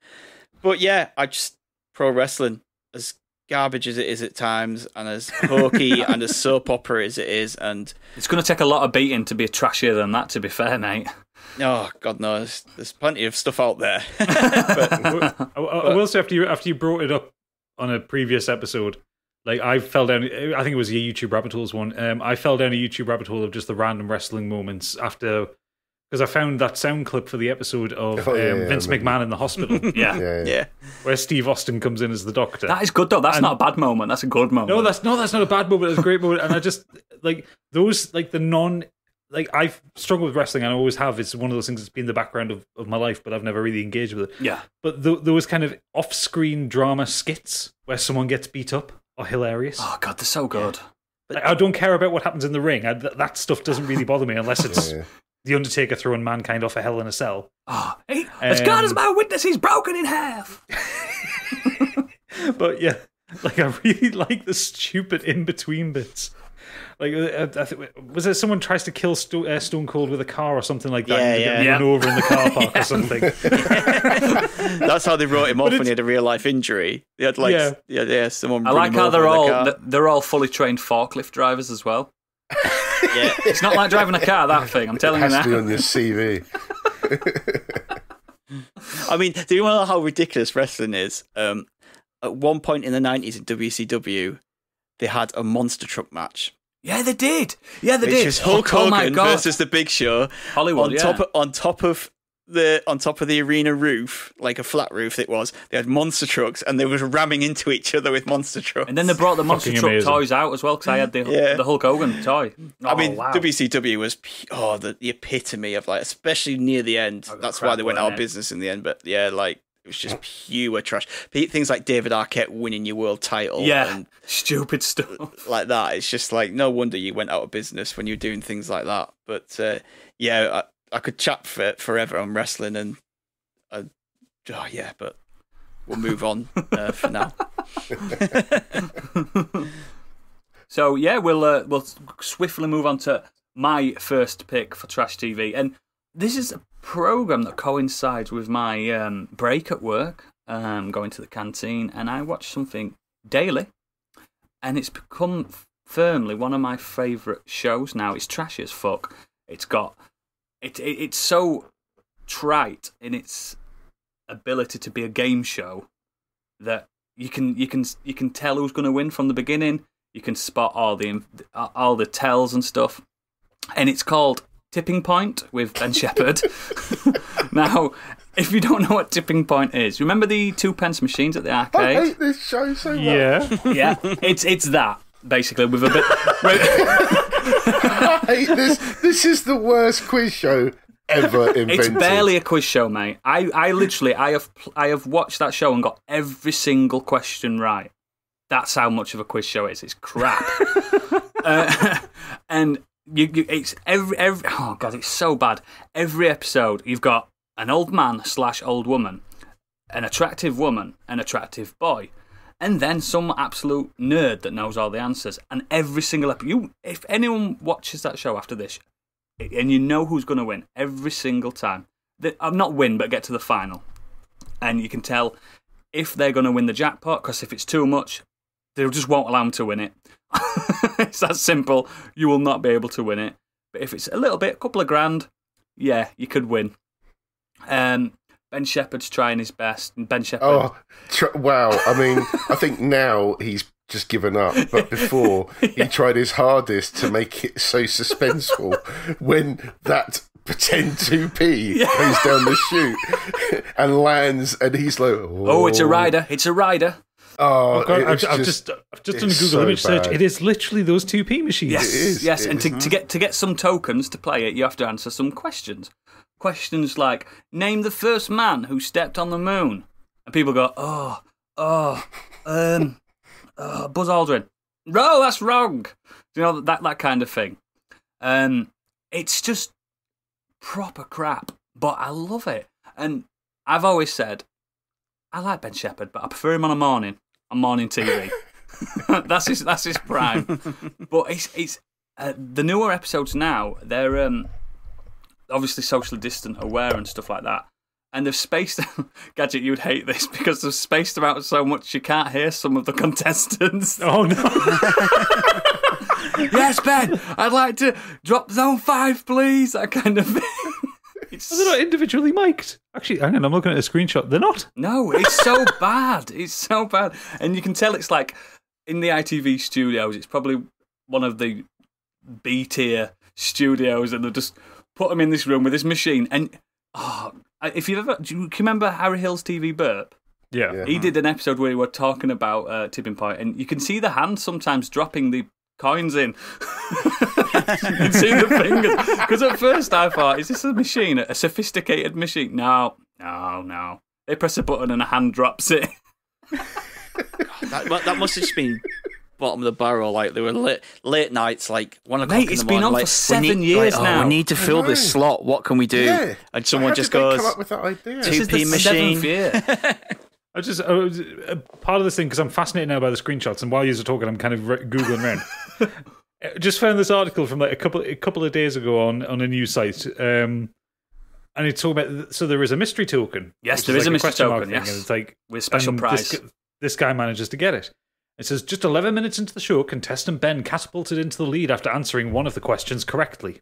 But yeah, pro wrestling, as garbage as it is at times, and as hokey and as soap opera as it is, and it's going to take a lot of beating to be trashier than that. To be fair, mate. Oh God knows, there's plenty of stuff out there. I will say, after you brought it up on a previous episode, like, I fell down. I think it was a YouTube rabbit holes one. I fell down a YouTube rabbit hole of just the random wrestling moments after. Because I found that sound clip for the episode of Vince McMahon in the hospital. Yeah. Where Steve Austin comes in as the doctor. That is good, though. That's not a bad moment. That's a good moment. No, that's not a bad moment. It's a great moment. And I just, like, those, like, I've struggled with wrestling, and I always have. It's one of those things that's been in the background of my life, but I've never really engaged with it. Yeah. But those kind of off-screen drama skits where someone gets beat up are hilarious. Oh, God, they're so good. Like, I don't care about what happens in the ring. That stuff doesn't really bother me unless it's... The Undertaker throwing Mankind off a Hell in a Cell. Oh, as God is my witness, he's broken in half. But yeah, like, I really like the stupid in-between bits. Like, was there someone tries to kill Stone Cold with a car or something like that? And run over in the car park or something. That's how they wrote him off when he had a real life injury. They had someone. I like how they're all fully trained forklift drivers as well. Yeah, it's not like driving a car, that thing. I'm telling you that. It has to be on your CV. I mean, do you know how ridiculous wrestling is? At one point in the 90s in WCW, they had a monster truck match. Yeah, they did. Which was Hulk Hogan versus the Big Show. Hollywood, on top of the arena roof, like a flat roof it was, they had monster trucks, and they were ramming into each other with monster trucks. And then they brought the monster truck toys out as well, because I had the Hulk Hogan toy. WCW was the epitome of, like, especially near the end. That's why they went out of business in the end. But yeah, like, it was just pure trash. Things like David Arquette winning your world title. Yeah, and stupid stuff like that. It's just like, no wonder you went out of business when you're doing things like that. But I could chat forever on wrestling, and but we'll move on for now. So yeah, we'll swiftly move on to my first pick for Trash TV, and this is a program that coincides with my break at work, going to the canteen, and I watch something daily, and it's become firmly one of my favourite shows now. It's trashy as fuck. It's so trite in its ability to be a game show that you can tell who's going to win from the beginning. You can spot all the tells and stuff, and it's called Tipping Point with Ben Shepherd. Now, if you don't know what Tipping Point is, remember the 2p machines at the arcade? I hate this show so much. Yeah. It's that basically with a bit. I hate this. This is the worst quiz show ever invented. It's barely a quiz show, mate. I literally have watched that show and got every single question right. That's how much of a quiz show it is. It's crap. And it's every oh god, it's so bad. Every episode you've got an old man / old woman, an attractive woman, an attractive boy, and then some absolute nerd that knows all the answers. And every single episode, if anyone watches that show after this, and you know who's going to win every single time, not win, but get to the final, and you can tell if they're going to win the jackpot, because if it's too much, they just won't allow them to win it. It's that simple. You will not be able to win it. But if it's a little bit, a couple of grand, yeah, you could win. Ben Shepherd's trying his best. And Ben Shepherd. Oh, wow. I mean, I think now he's just given up. But before, he tried his hardest to make it so suspenseful when that pretend 2p goes down the chute and lands, and he's like, oh, it's a rider. It's a rider. Oh, I've just done a Google image search. It is literally those 2p machines. Yes, It is, yes. it And is. to get some tokens to play it, you have to answer some questions. Questions like, name the first man who stepped on the moon. And people go, Buzz Aldrin. No, that's wrong. You know, that kind of thing. It's just proper crap, but I love it. And I've always said, I like Ben Shepherd, but I prefer him on morning TV. that's his prime. But it's the newer episodes now. They're obviously socially distant, aware, and stuff like that. And they've spaced Gadget. You'd hate this because they've spaced them out so much you can't hear some of the contestants. Oh no! Yes, Ben. I'd like to drop zone 5, please. That kind of thing. Are they not individually mic'd? Actually, hang on, I'm looking at a screenshot. They're not. No, it's so bad. It's so bad. And you can tell it's like in the ITV studios, it's probably one of the B-tier studios, and they've just put them in this room with this machine. And if you've ever, do you remember Harry Hill's TV Burp? Yeah. He did an episode where he were talking about Tipping Point, and you can see the hand sometimes dropping the coins in. You can see the fingers. Because at first I thought, is this a machine? A sophisticated machine? No. They press a button and a hand drops it. That must have just been bottom of the barrel. Like, they were late nights, like 1 o'clock Mate, in it's the morning. been on like, for 7 years now. We need to fill this slot. What can we do? Yeah. And someone How just did they goes, come up with that idea? This is the 2p machine. 7th year. I was part of this thing because I'm fascinated now by the screenshots, and while you were talking, I'm kind of googling around. Just found this article from like a couple of days ago on a news site, and it's talking about. So there is a mystery token. Yes, which there is like a mystery question mark token. thing, Yes, and it's like with special and prize. This guy manages to get it. It says, just 11 minutes into the show, contestant Ben catapulted into the lead after answering one of the questions correctly.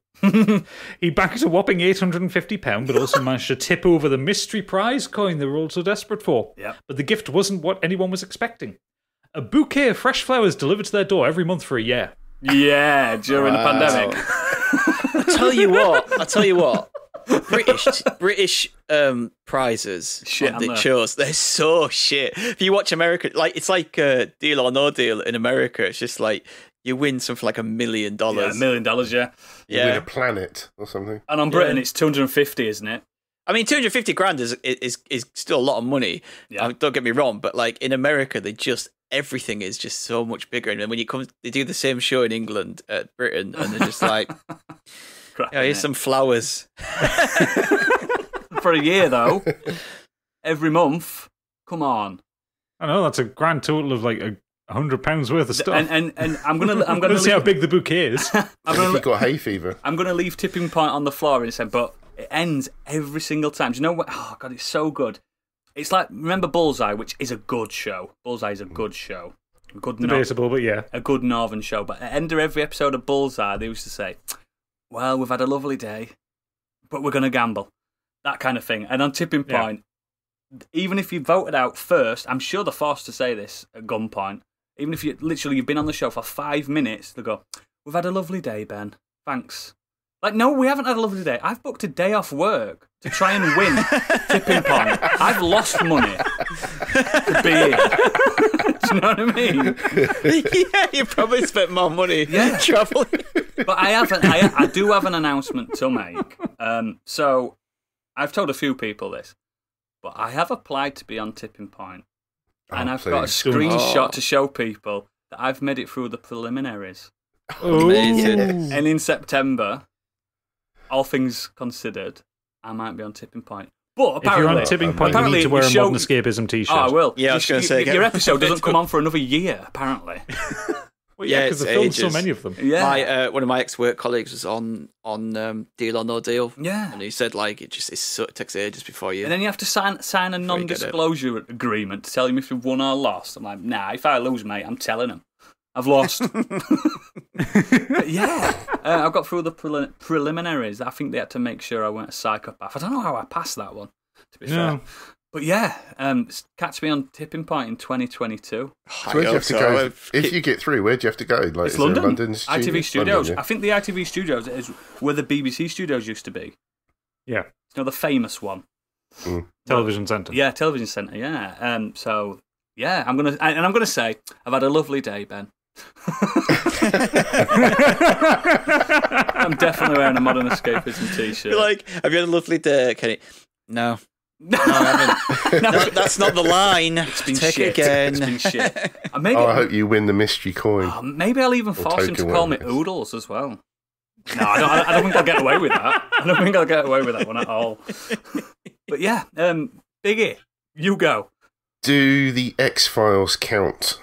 He banked a whopping £850, but also managed to tip over the mystery prize coin they were all so desperate for. Yep. But the gift wasn't what anyone was expecting. A bouquet of fresh flowers delivered to their door every month for a year. Yeah, during the pandemic. I tell you what. British prizes Shit, on I the know. shows, they're so shit. If you watch America, like it's like Deal or No Deal in America. It's just like you win something like $1 million. Yeah, $1 million, yeah. You win a planet or something. And on Britain, it's 250, isn't it? I mean, 250 grand is still a lot of money. Yeah. Don't get me wrong, but like in America, everything is just so much bigger. And then when they do the same show in England at Britain, and they're just like, Crap, yeah, here's innit? some flowers. for a year, though. Every month. Come on. I know, that's a grand total of like £100 worth of stuff. And I'm gonna see how big the bouquet is. If you got hay fever. I'm gonna leave Tipping Point on the floor and say, but it ends every single time. Do you know what? Oh God, it's so good. It's like, remember Bullseye, which is a good show. Bullseye is a good show. Debatable, but yeah. A good Northern show. But at the end of every episode of Bullseye, they used to say, well, we've had a lovely day, but we're going to gamble. That kind of thing. And on Tipping Point, even if you voted out first, I'm sure they're forced to say this at gunpoint, even if you've been on the show for 5 minutes, they go, we've had a lovely day, Ben. Thanks. Like, no, we haven't had a lovely day. I've booked a day off work to try and win Tipping Point. I've lost money to be here. Do you know what I mean? Yeah, you probably spent more money traveling. But I do have an announcement to make. So I've told a few people this, but I have applied to be on Tipping Point. And I've got a screenshot to show people that I've made it through the preliminaries. Amazing. And in September, all things considered, I might be on Tipping Point. But apparently, if you're on Tipping Point, you need to wear a Modern Escapism t-shirt. Oh, I will. Yeah, I was going to say. Your episode doesn't come on for another year, apparently. Well, yeah, because they filmed so many of them. Yeah. One of my ex-work colleagues was on Deal or No Deal. Yeah. And he said, like, it takes ages before you... And then you have to sign a non-disclosure agreement to tell him if you've won or lost. I'm like, nah, if I lose, mate, I'm telling him. I've lost. Yeah. I got through the preliminaries. I think they had to make sure I weren't a psychopath. I don't know how I passed that one, to be fair. But yeah, catch me on Tipping Point in 2022. So where do you have to go? If you get through, where do you have to go? Like, it's London. London ITV Studios. London, yeah. I think the ITV Studios is where the BBC Studios used to be. Yeah. You know, the famous one. Television Centre. Yeah, Television Centre, yeah. So, yeah, I'm gonna say, I've had a lovely day, Ben. I'm definitely wearing a Modern Escapism t-shirt. You're like, have you had a lovely day, Kenny? No, I haven't. No, that's not the line. It's been Take shit. it again. It's been shit. I hope you win the mystery coin. Maybe I'll even force him to call me Oodles as well. No, I don't think I'll get away with that. I don't think I'll get away with that one at all. But yeah, Biggie, you go. Do the X-Files count?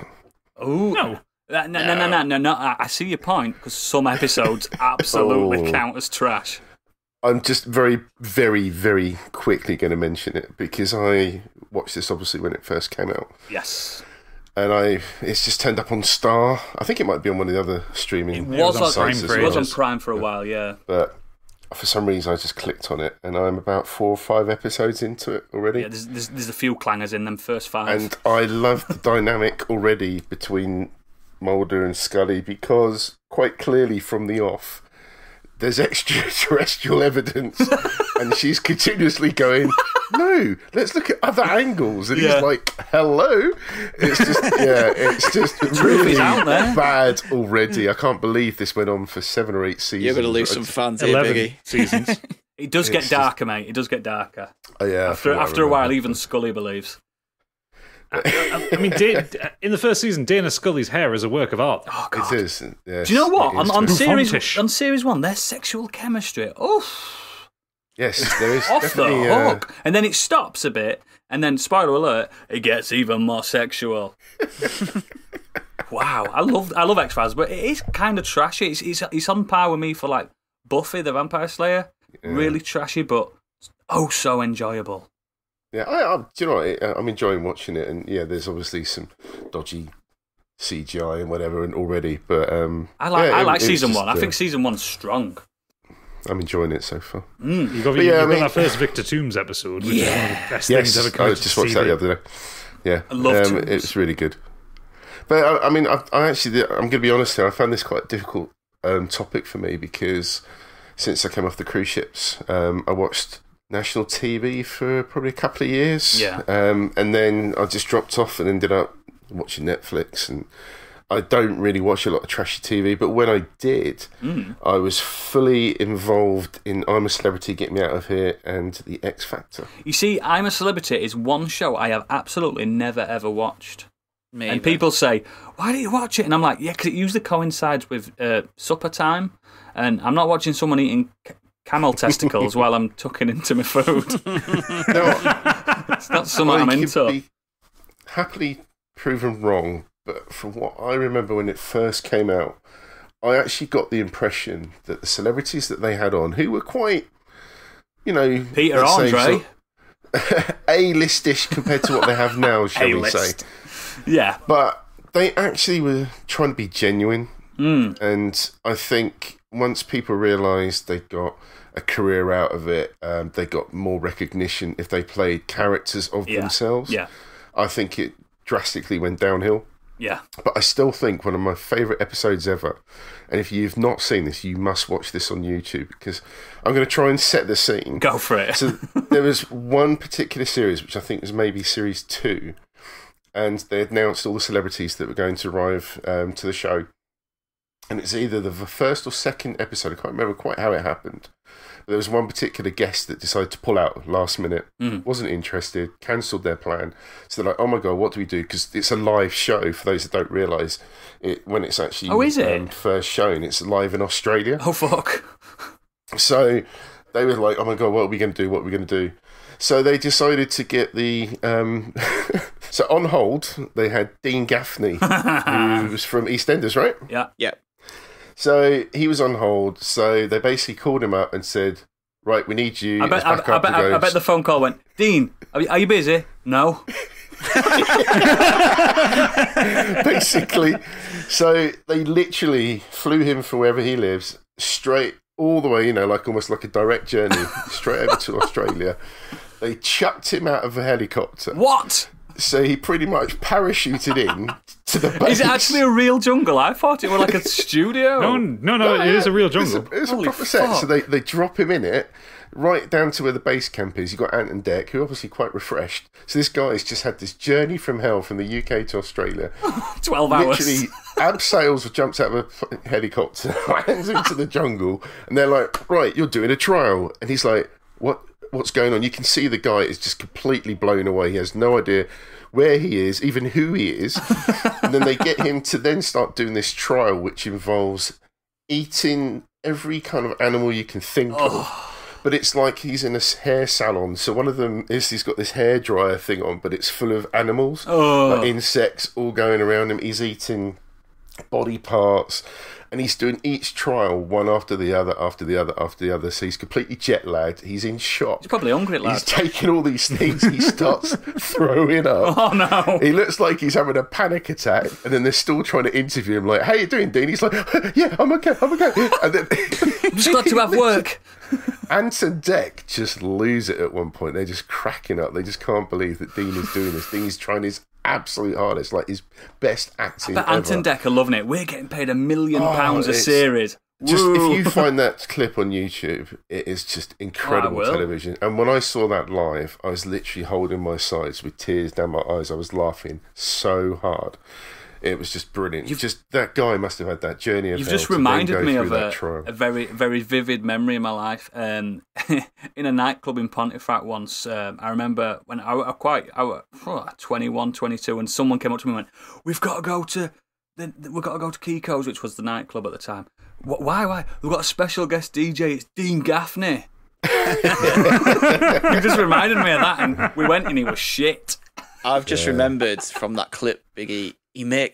Oh no. No. I see your point, because some episodes absolutely count as trash. I'm just very, very, very quickly going to mention it, because I watched this obviously when it first came out. Yes. And it's just turned up on Star. I think it might be on one of the other streaming sites. It was on Prime for a while, yeah. But for some reason I just clicked on it, and I'm about 4 or 5 episodes into it already. Yeah, there's a few clangers in them first 5. And I love the dynamic already between Mulder and Scully, because quite clearly from the off, there's extraterrestrial evidence, and she's continuously going, no, let's look at other angles. And he's like, hello? It's just really bad already. I can't believe this went on for 7 or 8 seasons. You're going to lose some fans here, Biggie. Seasons. It does get darker, mate. It does get darker. Oh, yeah. After a while, even Scully believes. I mean, in the first season, Dana Scully's hair is a work of art. Oh, God. It is. Yes, do you know what? On series 1, their sexual chemistry. Yes, there is. Off the hook. And then it stops a bit, and then, spoiler alert, it gets even more sexual. Wow. I love X-Files, but it is kind of trashy. It's on par with me for, like, Buffy the Vampire Slayer. Yeah. Really trashy, but so enjoyable. Yeah, do you know what? I'm enjoying watching it, and yeah, there's obviously some dodgy CGI and whatever already, but I like season 1. I think season 1's strong. I'm enjoying it so far. You got that first Victor Toombs episode, which is one of the best things ever come out. I just watched that the other day. Yeah, I love Toombs. It's really good. But I mean, I'm going to be honest here. I found this quite a difficult topic for me, because since I came off the cruise ships, I watched national TV for probably a couple of years. Yeah. And then I just dropped off and ended up watching Netflix. And I don't really watch a lot of trashy TV, but when I did, I was fully involved in I'm a Celebrity, Get Me Out of Here, and The X Factor. You see, I'm a Celebrity is one show I have absolutely never ever watched. Maybe. And people say, why do you watch it? And I'm like, yeah, because it usually coincides with supper time, and I'm not watching someone eating camel testicles while I'm tucking into my food. It's not something I'm into. Be happily proven wrong, but from what I remember when it first came out, I actually got the impression that the celebrities that they had on, who were quite, Peter Andre, A-listish compared to what they have now, shall we say? Yeah, but they actually were trying to be genuine, and I think once people realised they got a career out of it, they got more recognition if they played characters of themselves. Yeah, I think it drastically went downhill. Yeah. But I still think one of my favourite episodes ever, and if you've not seen this, you must watch this on YouTube, because I'm going to try and set the scene. Go for it. So there was one particular series, which I think was maybe series 2, and they announced all the celebrities that were going to arrive to the show. And it's either the first or second episode, I can't remember quite how it happened. There was one particular guest that decided to pull out last minute, wasn't interested, cancelled their plan. So they're like, oh my God, what do we do? Because it's a live show, for those that don't realise, when it's actually first shown, it's live in Australia. Oh, fuck. So they were like, oh my God, what are we going to do? What are we going to do? So they decided to get the... so on hold, they had Dean Gaffney, who was from EastEnders, right? Yeah. Yeah. So he was on hold. So they basically called him up and said, right, we need you. I bet the phone call went, Dean, are you busy? No. Basically. So they literally flew him from wherever he lives straight all the way, almost like a direct journey, straight over to Australia. They chucked him out of a helicopter. What? So he pretty much parachuted in to the base. Is it actually a real jungle? I thought it was like a studio. No, it is a real jungle. It's a proper set. So they drop him in it, right down to where the base camp is. You've got Ant and Dec, who are obviously quite refreshed. So this guy's just had this journey from hell from the UK to Australia. 12 hours. Literally, abseils jumps out of a helicopter, lands into the jungle, and they're like, right, you're doing a trial. And he's like, what's going on? You can see the guy is just completely blown away. He has no idea where he is, even who he is. And then they get him to then start doing this trial, which involves eating every kind of animal you can think of. But it's like he's in a hair salon. So one of them is he's got this hair dryer thing on, but it's full of animals, like insects all going around him. He's eating body parts. And he's doing each trial one after the other, after the other, after the other. So he's completely jet lagged. He's in shock. He's probably hungry, lad. He's taking all these things. He starts throwing up. Oh, no. He looks like he's having a panic attack. And then they're still trying to interview him, like, how you doing, Dean? He's like, yeah, I'm okay. And then I'm just glad to have work. Ant and Dec just lose it at one point. They're just cracking up. They just can't believe that Dean is doing this. Dean's trying his absolute hardest, like his best acting ever. Ant and Dec are loving it. We're getting paid £1 million a series. Just if you find that clip on YouTube, it is just incredible television. And when I saw that live, I was literally holding my sides with tears down my eyes. I was laughing so hard. It was just brilliant. That guy must have had that journey of You've hell just reminded me of a very, very vivid memory in my life. In a nightclub in Pontefract once, I remember when I was 21, 22, and someone came up to me and went, we've got to go to Kiko's, which was the nightclub at the time. Why? We've got a special guest DJ. It's Dean Gaffney. You just reminded me of that, and we went and he was shit. I've just remembered from that clip, Biggie.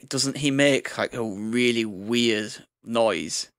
Doesn't he make like a really weird noise?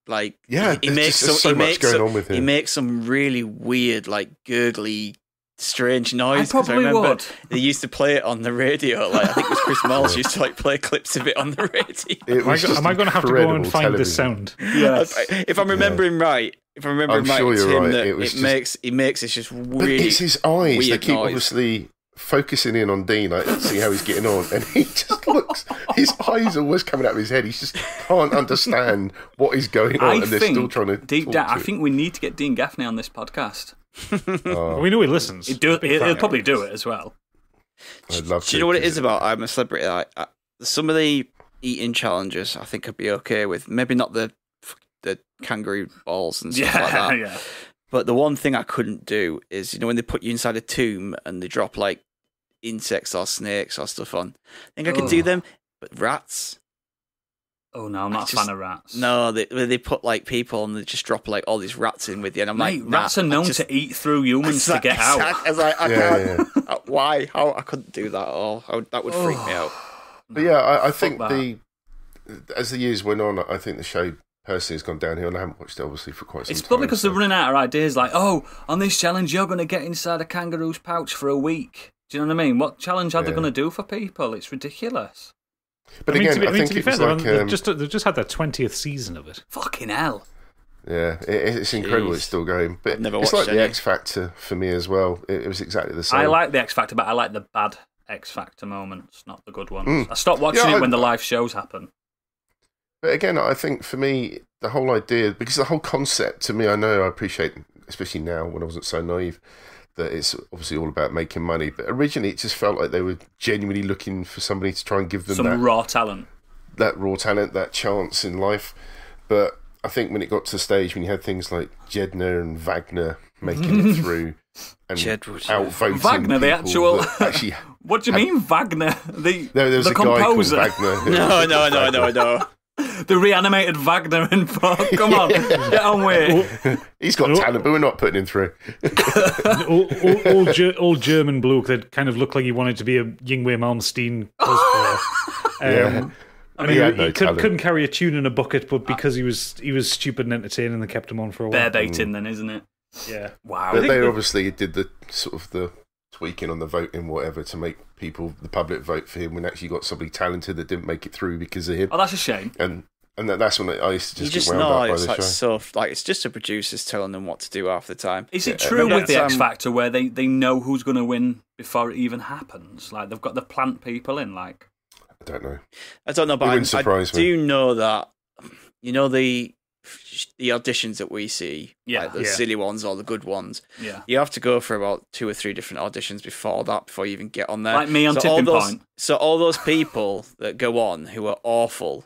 Like he makes so much going on with him. He makes some really weird, like gurgly, strange noise. I probably would. They used to play it on the radio. Like I think it was Chris Miles used to like play clips of it on the radio. Am I going to have to go and find this sound? Yes. If I'm remembering right. It's him that he makes this just really. But it's his eyes. Weird they keep noise. Obviously focusing in on Dean, like see how he's getting on, and he just looks. His eyes are always coming out of his head. He just can't understand what is going on, and they're still trying to. Deep down, I think we need to get Dean Gaffney on this podcast. We know he listens. He'll probably do it as well. I'd love to. Do you know what it is about I'm a Celebrity? Some of the eating challenges I think I'd be okay with. Maybe not the kangaroo balls and stuff like that. Yeah. But the one thing I couldn't do is, when they put you inside a tomb and they drop like insects or snakes or stuff on. I think I could do them, but rats. Oh no, I'm not a fan of rats. No, they put like people and they just drop like all these rats in with you, and I'm Mate, like, rats are known to eat through humans to get out. I was like, I can't. Why? How? I couldn't do that at all. That would freak me out. But yeah, I think as the years went on, I think the show personally has gone downhill, and I haven't watched it obviously for quite some time. It's probably because they're running out of ideas. Like, oh, on this challenge, you're going to get inside a kangaroo's pouch for a week. Do you know what I mean? What challenge are they going to do for people? It's ridiculous. But again, I think to be fair, they've just had their 20th season of it. Fucking hell. Yeah, it's incredible. It's still going, but it's like the X Factor for me as well. It was exactly the same. I like the X Factor, but I like the bad X Factor moments, not the good ones. I stopped watching it when the live shows happen. But again, I think for me, the whole idea, because the whole concept to me, I know I appreciate, especially now when I wasn't so naive, that it's obviously all about making money. But originally, it just felt like they were genuinely looking for somebody to try and give them some raw talent, that chance in life. But I think when it got to the stage when you had things like Jedner and Wagner making it through and outvoting Wagner, the actual. Actually, what do you mean, Wagner? There was a composer. guy called Wagner. No. The reanimated Wagner and come on, get on with it. He's got talent, but we're not putting him through. Old German bloke that kind of looked like he wanted to be a Yngwie Malmsteen cosplayer. He couldn't carry a tune in a bucket, but because he was stupid and entertaining, they kept him on for a while. Bear baiting, then, isn't it? Yeah. Wow. But they obviously did the sort of the tweaking on the voting, whatever, to make the public vote for him when actually got somebody talented that didn't make it through because of him. Oh, that's a shame. And that's when I used to just get wound up by the show. It's just the producers telling them what to do half the time. Is it true with the X Factor where they know who's going to win before it even happens? Like, they've got the plant people in, like... I don't know, but I do know that, you know, the auditions that we see, like the silly ones or the good ones, you have to go for about 2 or 3 different auditions before you even get on there. Like me on Tipping Point. So all those people that go on who are awful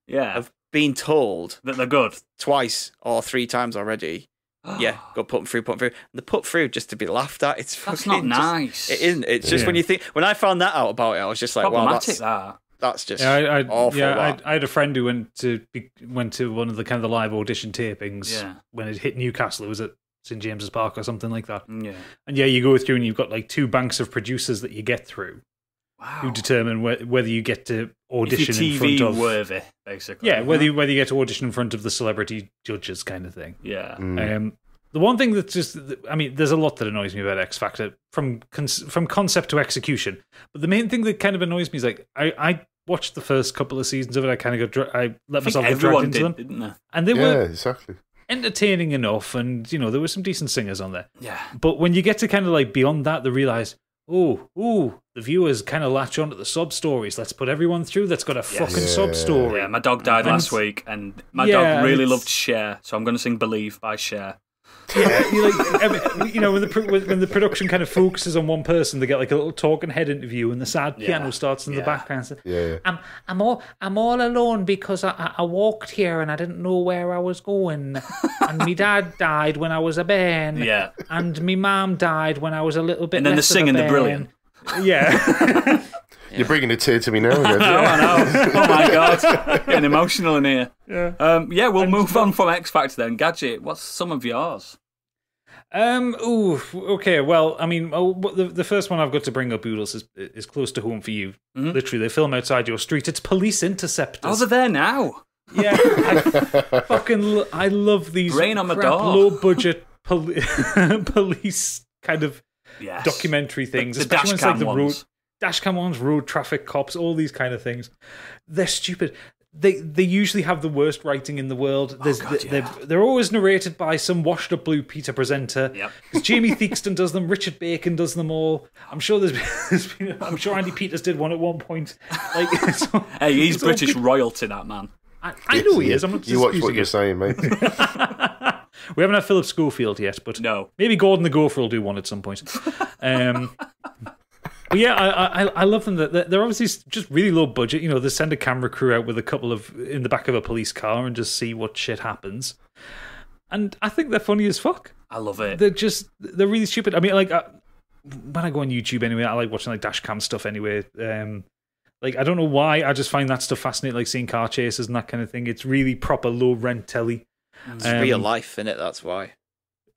have been told that they're good twice or 3 times already. Go put them through. And they put through just to be laughed at. That's not nice. It isn't. It's just when I found that out about it, I was just like, problematic, that's just awful. Yeah, I had a friend who went to one of the kind of the live audition tapings when it hit Newcastle. It was at St James's Park or something like that. Yeah, and you go through and you've got like 2 banks of producers that you get through. Wow. Who determine whether you get to audition if you're in front of worthy, basically. Yeah, whether you get to audition in front of the celebrity judges, kind of thing. Yeah. The one thing that's just, I mean, there's a lot that annoys me about X Factor from concept to execution. But the main thing that kind of annoys me is like I watched the first couple of seasons of it. I kind of I let myself get dragged into them, didn't they? And they were exactly entertaining enough, and you know there were some decent singers on there. Yeah. But when you get to kind of like beyond that, they realise, the viewers kind of latch on to the sub stories. Let's put everyone through that's got a fucking sub story. Yeah, my dog died last week, and my dog really loved Cher, so I'm going to sing "Believe" by Cher. Yeah, you know, when the production kind of focuses on one person, they get like a little talking head interview, and the sad piano starts in the background. Yeah. I'm all alone because I walked here and I didn't know where I was going, and my dad died when I was a bairn. Yeah, and my mum died when I was a little bit. And then the singing, the brilliant. Yeah. You're bringing a tear to me now. I know. Oh my god, getting emotional in here. Yeah. We'll move on from X Factor then. Gadget, what's some of yours? Okay. Well, I mean, the first one I've got to bring up, Oodles, is close to home for you. Mm-hmm. Literally, they film outside your street. It's Police Interceptors. Oh, they're there now. Yeah, I love these Rain on my door. Low budget police kind of documentary things, especially when it's like the road. Dashcam ones, road traffic cops, all these kind of things. They're stupid. They usually have the worst writing in the world. They're always narrated by some washed up blue Peter presenter. Yep. Because Jamie Theakston does them, Richard Bacon does them all. I'm sure I'm sure Andy Peters did one at one point. Like, hey, he's British royalty, that man. I know he is. I'm not. You watch what you're saying, mate. We haven't had Philip Schofield yet, but no. Maybe Gordon the Gopher will do one at some point. But yeah, I love them. They're obviously just really low budget. You know, they send a camera crew out with a couple in the back of a police car and just see what shit happens. And I think they're funny as fuck. I love it. They're really stupid. I mean, like when I go on YouTube anyway, I like watching like dash cam stuff anyway. Like, I don't know why, I just find that stuff fascinating, like seeing car chases and that kind of thing. It's really proper low rent telly. It's real life, innit? That's why.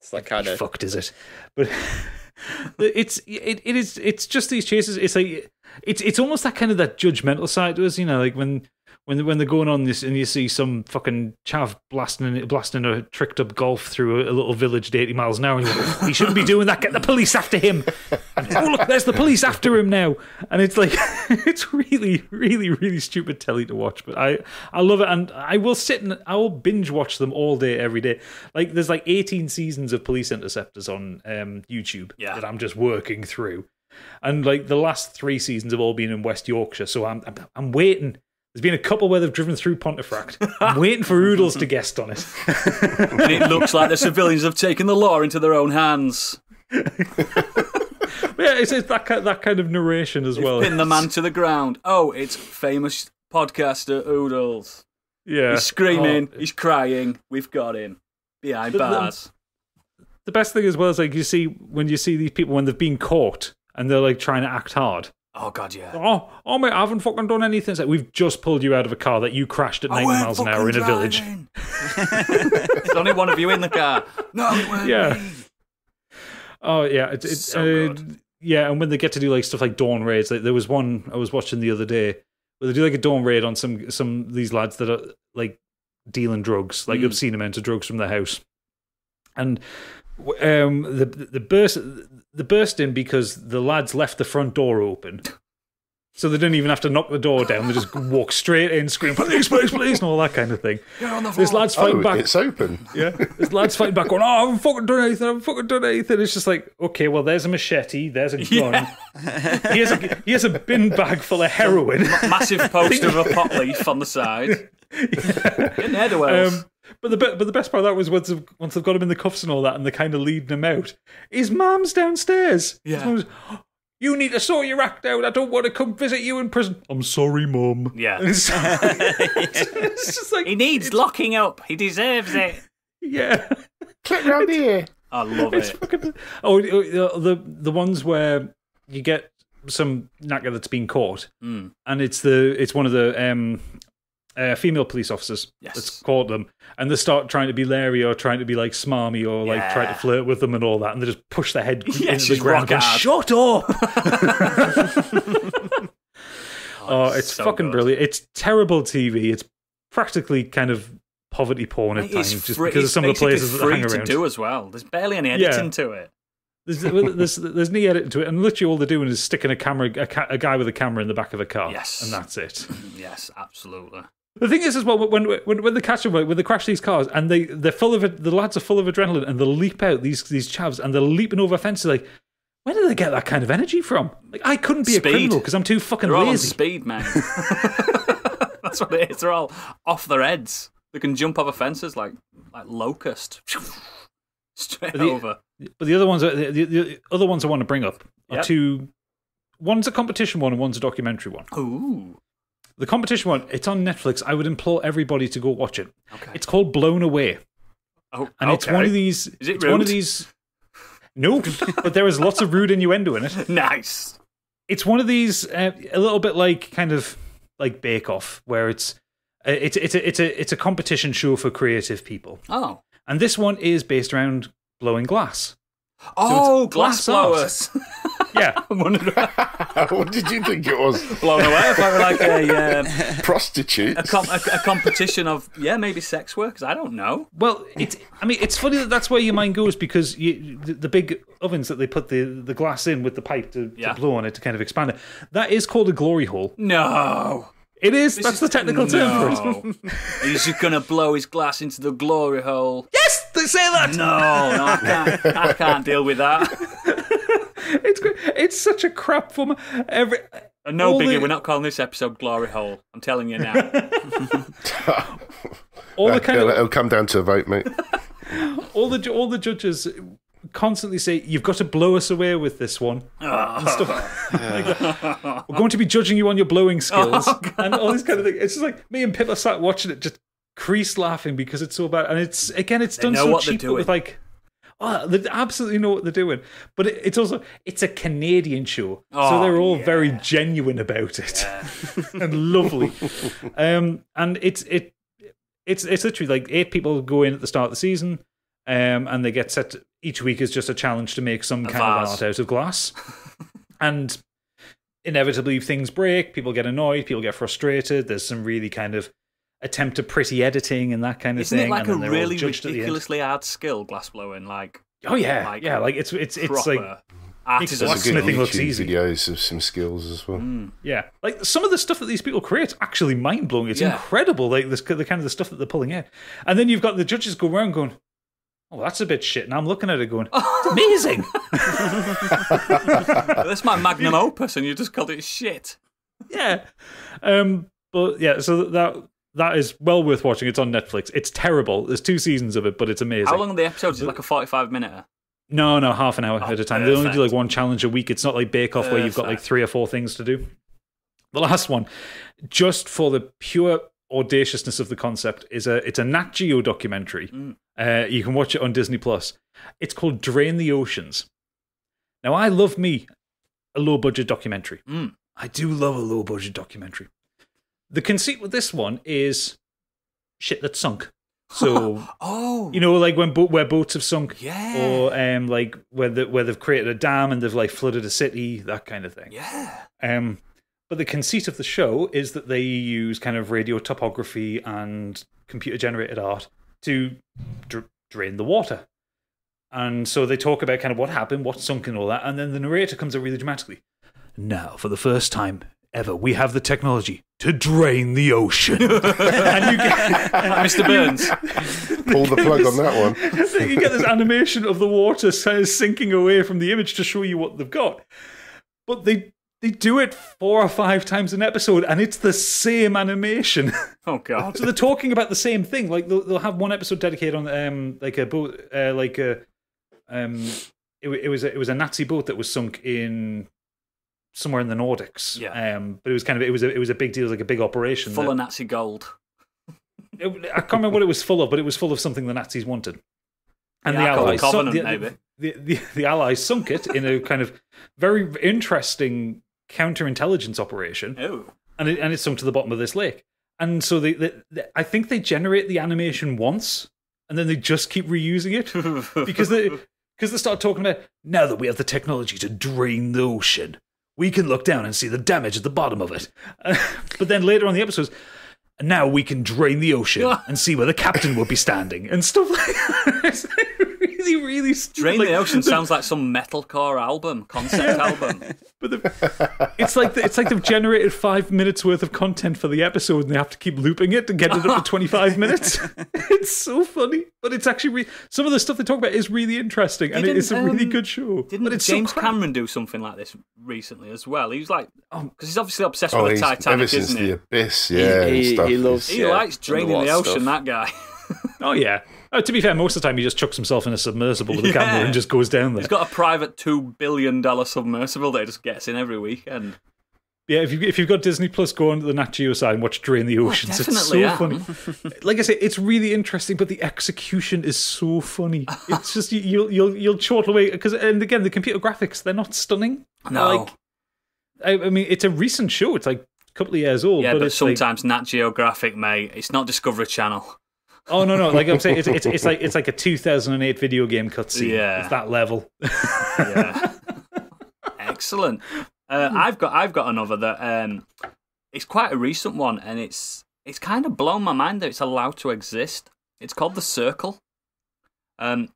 It's like kind of fucked, is it? But it's just these chases. It's like it's almost that kind of that judgmental side to us, you know, like when they're going on this and you see some fucking chav blasting a tricked up Golf through a little village at 80 miles an hour, and you're like, he shouldn't be doing that. Get the police after him. And, oh look, there's the police after him now. And it's like it's really, really, really stupid telly to watch, but I love it, and I will binge watch them all day, every day. Like there's like 18 seasons of Police Interceptors on YouTube that I'm just working through, and like the last 3 seasons have all been in West Yorkshire, so I'm waiting. There's been a couple where they've driven through Pontefract. I'm waiting for Oodles to guest on it. And it looks like the civilians have taken the law into their own hands. Yeah, it's that kind of narration as well. Pin the man to the ground. Oh, it's famous podcaster Oodles. Yeah, he's screaming, he's crying. We've got him behind bars. The best thing as well is like when you see these people when they've been caught and they're like trying to act hard. Oh god, yeah. Oh mate, I haven't fucking done anything. It's like, we've just pulled you out of a car that you crashed at 90 miles an hour in a village. There's only one of you in the car. No, it weren't me. Oh yeah, it's so good. Yeah, and when they get to do like stuff like dawn raids, like there was one I was watching the other day where they do like a dawn raid on some of these lads that are like dealing drugs, like obscene amounts of drugs from their house, and the burst in because the lads left the front door open. So they didn't even have to knock the door down. They just walk straight in, scream, police, police, police, and all that kind of thing. There's lads fighting back. It's open. Yeah. There's lads fighting back going, I haven't fucking done anything. It's just like, okay, well, there's a machete, there's a gun. Yeah. He has a bin bag full of heroin. Massive poster of a pot leaf on the side. Yeah. In Edwells. But the best part of that was once they've got him in the cuffs and all that, and they're kind of leading him out. His mum's downstairs. Yeah. His mum's, you need to sort your act out. I don't want to come visit you in prison. I'm sorry, Mum. Yeah. It's just like he needs locking up. He deserves it. Yeah. Click round here. I love it. Fucking, the ones where you get some knacker that's been caught, and it's one of the female police officers that's caught them, and they start trying to be Larry or trying to be like smarmy or like try to flirt with them and all that, and they just push their head into the ground and shut up. It's so fucking good. Brilliant. It's terrible TV. It's practically kind of poverty porn at times, just because of some of the places that hang around. To do as well. There's barely any editing to it. There's no editing to it, and literally all they're doing is sticking a guy with a camera in the back of a car. Yes, and that's it. Yes, absolutely. The thing is, as well, when they catch them, when they crash these cars, and they're full of it, the lads are full of adrenaline, and they leap out these chavs, and they're leaping over fences. Like, where do they get that kind of energy from? Like, I couldn't be a criminal because I'm too fucking lazy. All on speed, man. That's what it is. They're all off their heads. They can jump over fences like locust, straight over. But the other ones, the other ones I want to bring up are two. One's a competition one, and one's a documentary one. Ooh. The competition one, it's on Netflix. I would implore everybody to go watch it. Okay. It's called Blown Away. Oh, and it's one of these. Is it it's rude? One of these. No, but there is lots of rude innuendo in it. Nice. It's one of these, a little bit like kind of like Bake Off, where it's a competition show for creative people. Oh, and this one is based around blowing glass. Oh, so glass blowers. Yeah. What did you think it was? Blown away. I thought like a prostitute. A competition of maybe sex workers. I don't know. Well, it's funny that's where your mind goes, because the big ovens that they put the glass in with the pipe to blow on it to kind of expand it. That is called a glory hole. No. It is. That's the technical term for it. He's just going to blow his glass into the glory hole. Yes, they say that. No, I can't deal with that. It's such a crap form. We're not calling this episode Glory Hole. I'm telling you now. It'll come down to a vote, mate. all the judges constantly say, you've got to blow us away with this one. And stuff. We're going to be judging you on your blowing skills. And all these kind of things. It's just like me and Pip are sat watching it, just crease laughing because it's so bad. And it's done so cheap with like... they absolutely know what they're doing. But it's a Canadian show, so they're all very genuine about it and lovely. And it's literally like 8 people go in at the start of the season, and they get set. Each week is just a challenge to make some kind of art out of glass, and inevitably things break. People get annoyed. People get frustrated. There's some really kind of attempt to pretty editing and that kind of Isn't thing. Isn't it like and a really ridiculously hard skill, glassblowing? Like, like it's like artisan glassmithing looks YouTube easy. Videos of some skills as well. Yeah, like some of the stuff that these people create is actually mind blowing. It's incredible, like the kind of the stuff that they're pulling in. And then you've got the judges go around going, "Oh, that's a bit shit," and I'm looking at it going, "It's amazing." That's my magnum opus, and you just called it shit. Yeah, but yeah, so that is well worth watching. It's on Netflix. It's terrible. There's 2 seasons of it, but it's amazing. How long are the episodes? Is it like a 45-minute? No, half an hour at a time. They only do like one challenge a week. It's not like Bake Off where you've got like 3 or 4 things to do. The last one, just for the pure audaciousness of the concept, it's a Nat Geo documentary. You can watch it on Disney Plus. It's called Drain the Oceans. Now, I love me a low budget documentary. I do love a low budget documentary. The conceit with this one is shit that's sunk. So, you know, like where boats have sunk, or like where they've created a dam and they've like flooded a city, that kind of thing. But the conceit of the show is that they use kind of radio topography and computer generated art to drain the water. And so they talk about kind of what happened, what sunk and all that, and then the narrator comes out really dramatically. Now, for the first time ever, we have the technology to drain the ocean. And you get Mr. Burns. Pull the plug on that one. You get this animation of the water kind of sinking away from the image to show you what they've got. But they do it 4 or 5 times an episode, and it's the same animation. Oh god! So they're talking about the same thing. Like they'll have one episode dedicated on like a boat, it was a Nazi boat that was sunk in somewhere in the Nordics. But it was kind of it was a big deal, like a big operation full of Nazi gold. I can't remember what it was full of, but it was full of something the Nazis wanted. And the Allies, the Allies sunk it in a kind of very interesting counterintelligence operation. And it sunk to the bottom of this lake. And so I think they generate the animation once, and then they just keep reusing it because they start talking about, now that we have the technology to drain the ocean, we can look down and see the damage at the bottom of it. But then later on the episodes, and now we can drain the ocean and see where the captain would be standing and stuff like that. It's really, really stupid. Drain the Ocean sounds like some metalcore album, concept album. But it's like they've generated 5 minutes worth of content for the episode, and they have to keep looping it to get it up to 25 minutes. It's so funny, but it's actually some of the stuff they talk about is really interesting, and it's a really good show. Didn't James Cameron do something like this recently as well? He was like, because he's obviously obsessed with the Titanic, ever since isn't he? The Abyss, he loves. He likes draining the ocean. That guy. Oh yeah. To be fair, most of the time he just chucks himself in a submersible with a camera and just goes down there. He's got a private $2 billion submersible that he just gets in every weekend. Yeah, if you've got Disney Plus, go on to the Nat Geo side and watch Drain the Oceans. It's so funny. Like I say, it's really interesting, but the execution is so funny. It's just you'll chortle away and again, the computer graphics, they're not stunning. No, I mean it's a recent show. It's like a couple of years old. Yeah, but sometimes like, Nat Geographic, mate. It's not Discovery Channel. Oh no! Like I'm saying, it's like a 2008 video game cutscene. Yeah, it's that level. Yeah, excellent. I've got another that it's quite a recent one, and it's kind of blown my mind that it's allowed to exist. It's called The Circle. I've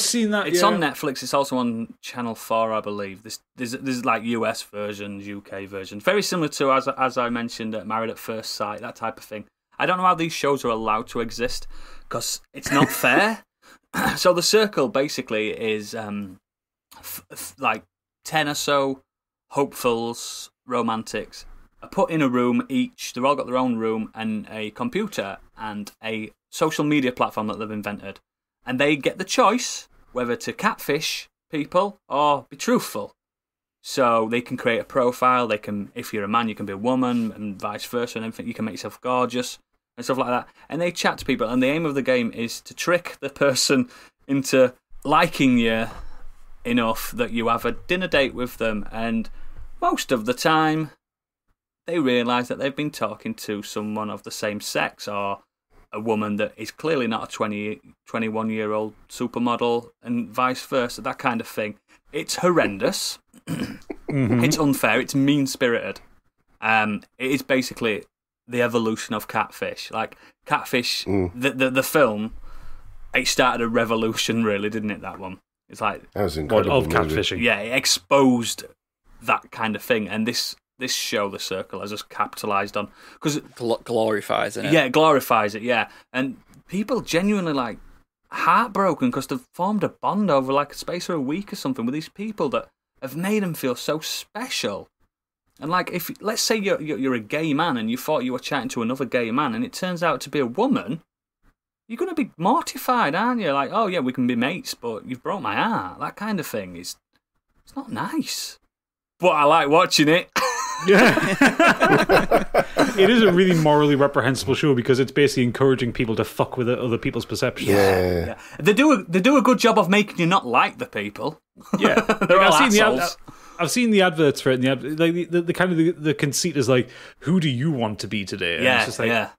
seen that. It's on Netflix. It's also on Channel 4, I believe. There's like US versions, UK versions, very similar to as I mentioned, Married at First Sight, that type of thing. I don't know how these shows are allowed to exist because it's not fair. So The Circle basically is like 10 or so hopefuls, romantics, are put in a room each. They've all got their own room and a computer and a social media platform that they've invented. And they get the choice whether to catfish people or be truthful. So they can create a profile. They can, if you're a man, you can be a woman, and vice versa, and everything. You can make yourself gorgeous and stuff like that. And they chat to people, and the aim of the game is to trick the person into liking you enough that you have a dinner date with them, and most of the time they realise that they've been talking to someone of the same sex, or a woman that is clearly not a 21-year-old supermodel, and vice versa, that kind of thing. It's horrendous. It's unfair. It's mean-spirited. It is basically the evolution of Catfish. Like, Catfish, the film, it started a revolution, really, didn't it, that one? It's like... That was incredible. Of catfishing. Yeah, it exposed that kind of thing, and this show, The Circle, has just capitalised on... Because glorifies it. Yeah, it glorifies it, yeah. And people genuinely, like, heartbroken because they've formed a bond over, like, a space of a week or something with these people that have made them feel so special. And, like, if let's say you're a gay man and you thought you were chatting to another gay man and it turns out to be a woman, you're going to be mortified, aren't you? Like, oh, yeah, we can be mates, but you've broke my heart. That kind of thing. It's not nice. But I like watching it. Yeah. It is a really morally reprehensible show because it's basically encouraging people to fuck with other people's perceptions. Yeah. They do a good job of making you not like the people. Yeah. They're all assholes. I've seen the adverts for it, and the kind of the conceit is like, who do you want to be today? And Yeah, it's just like, yeah.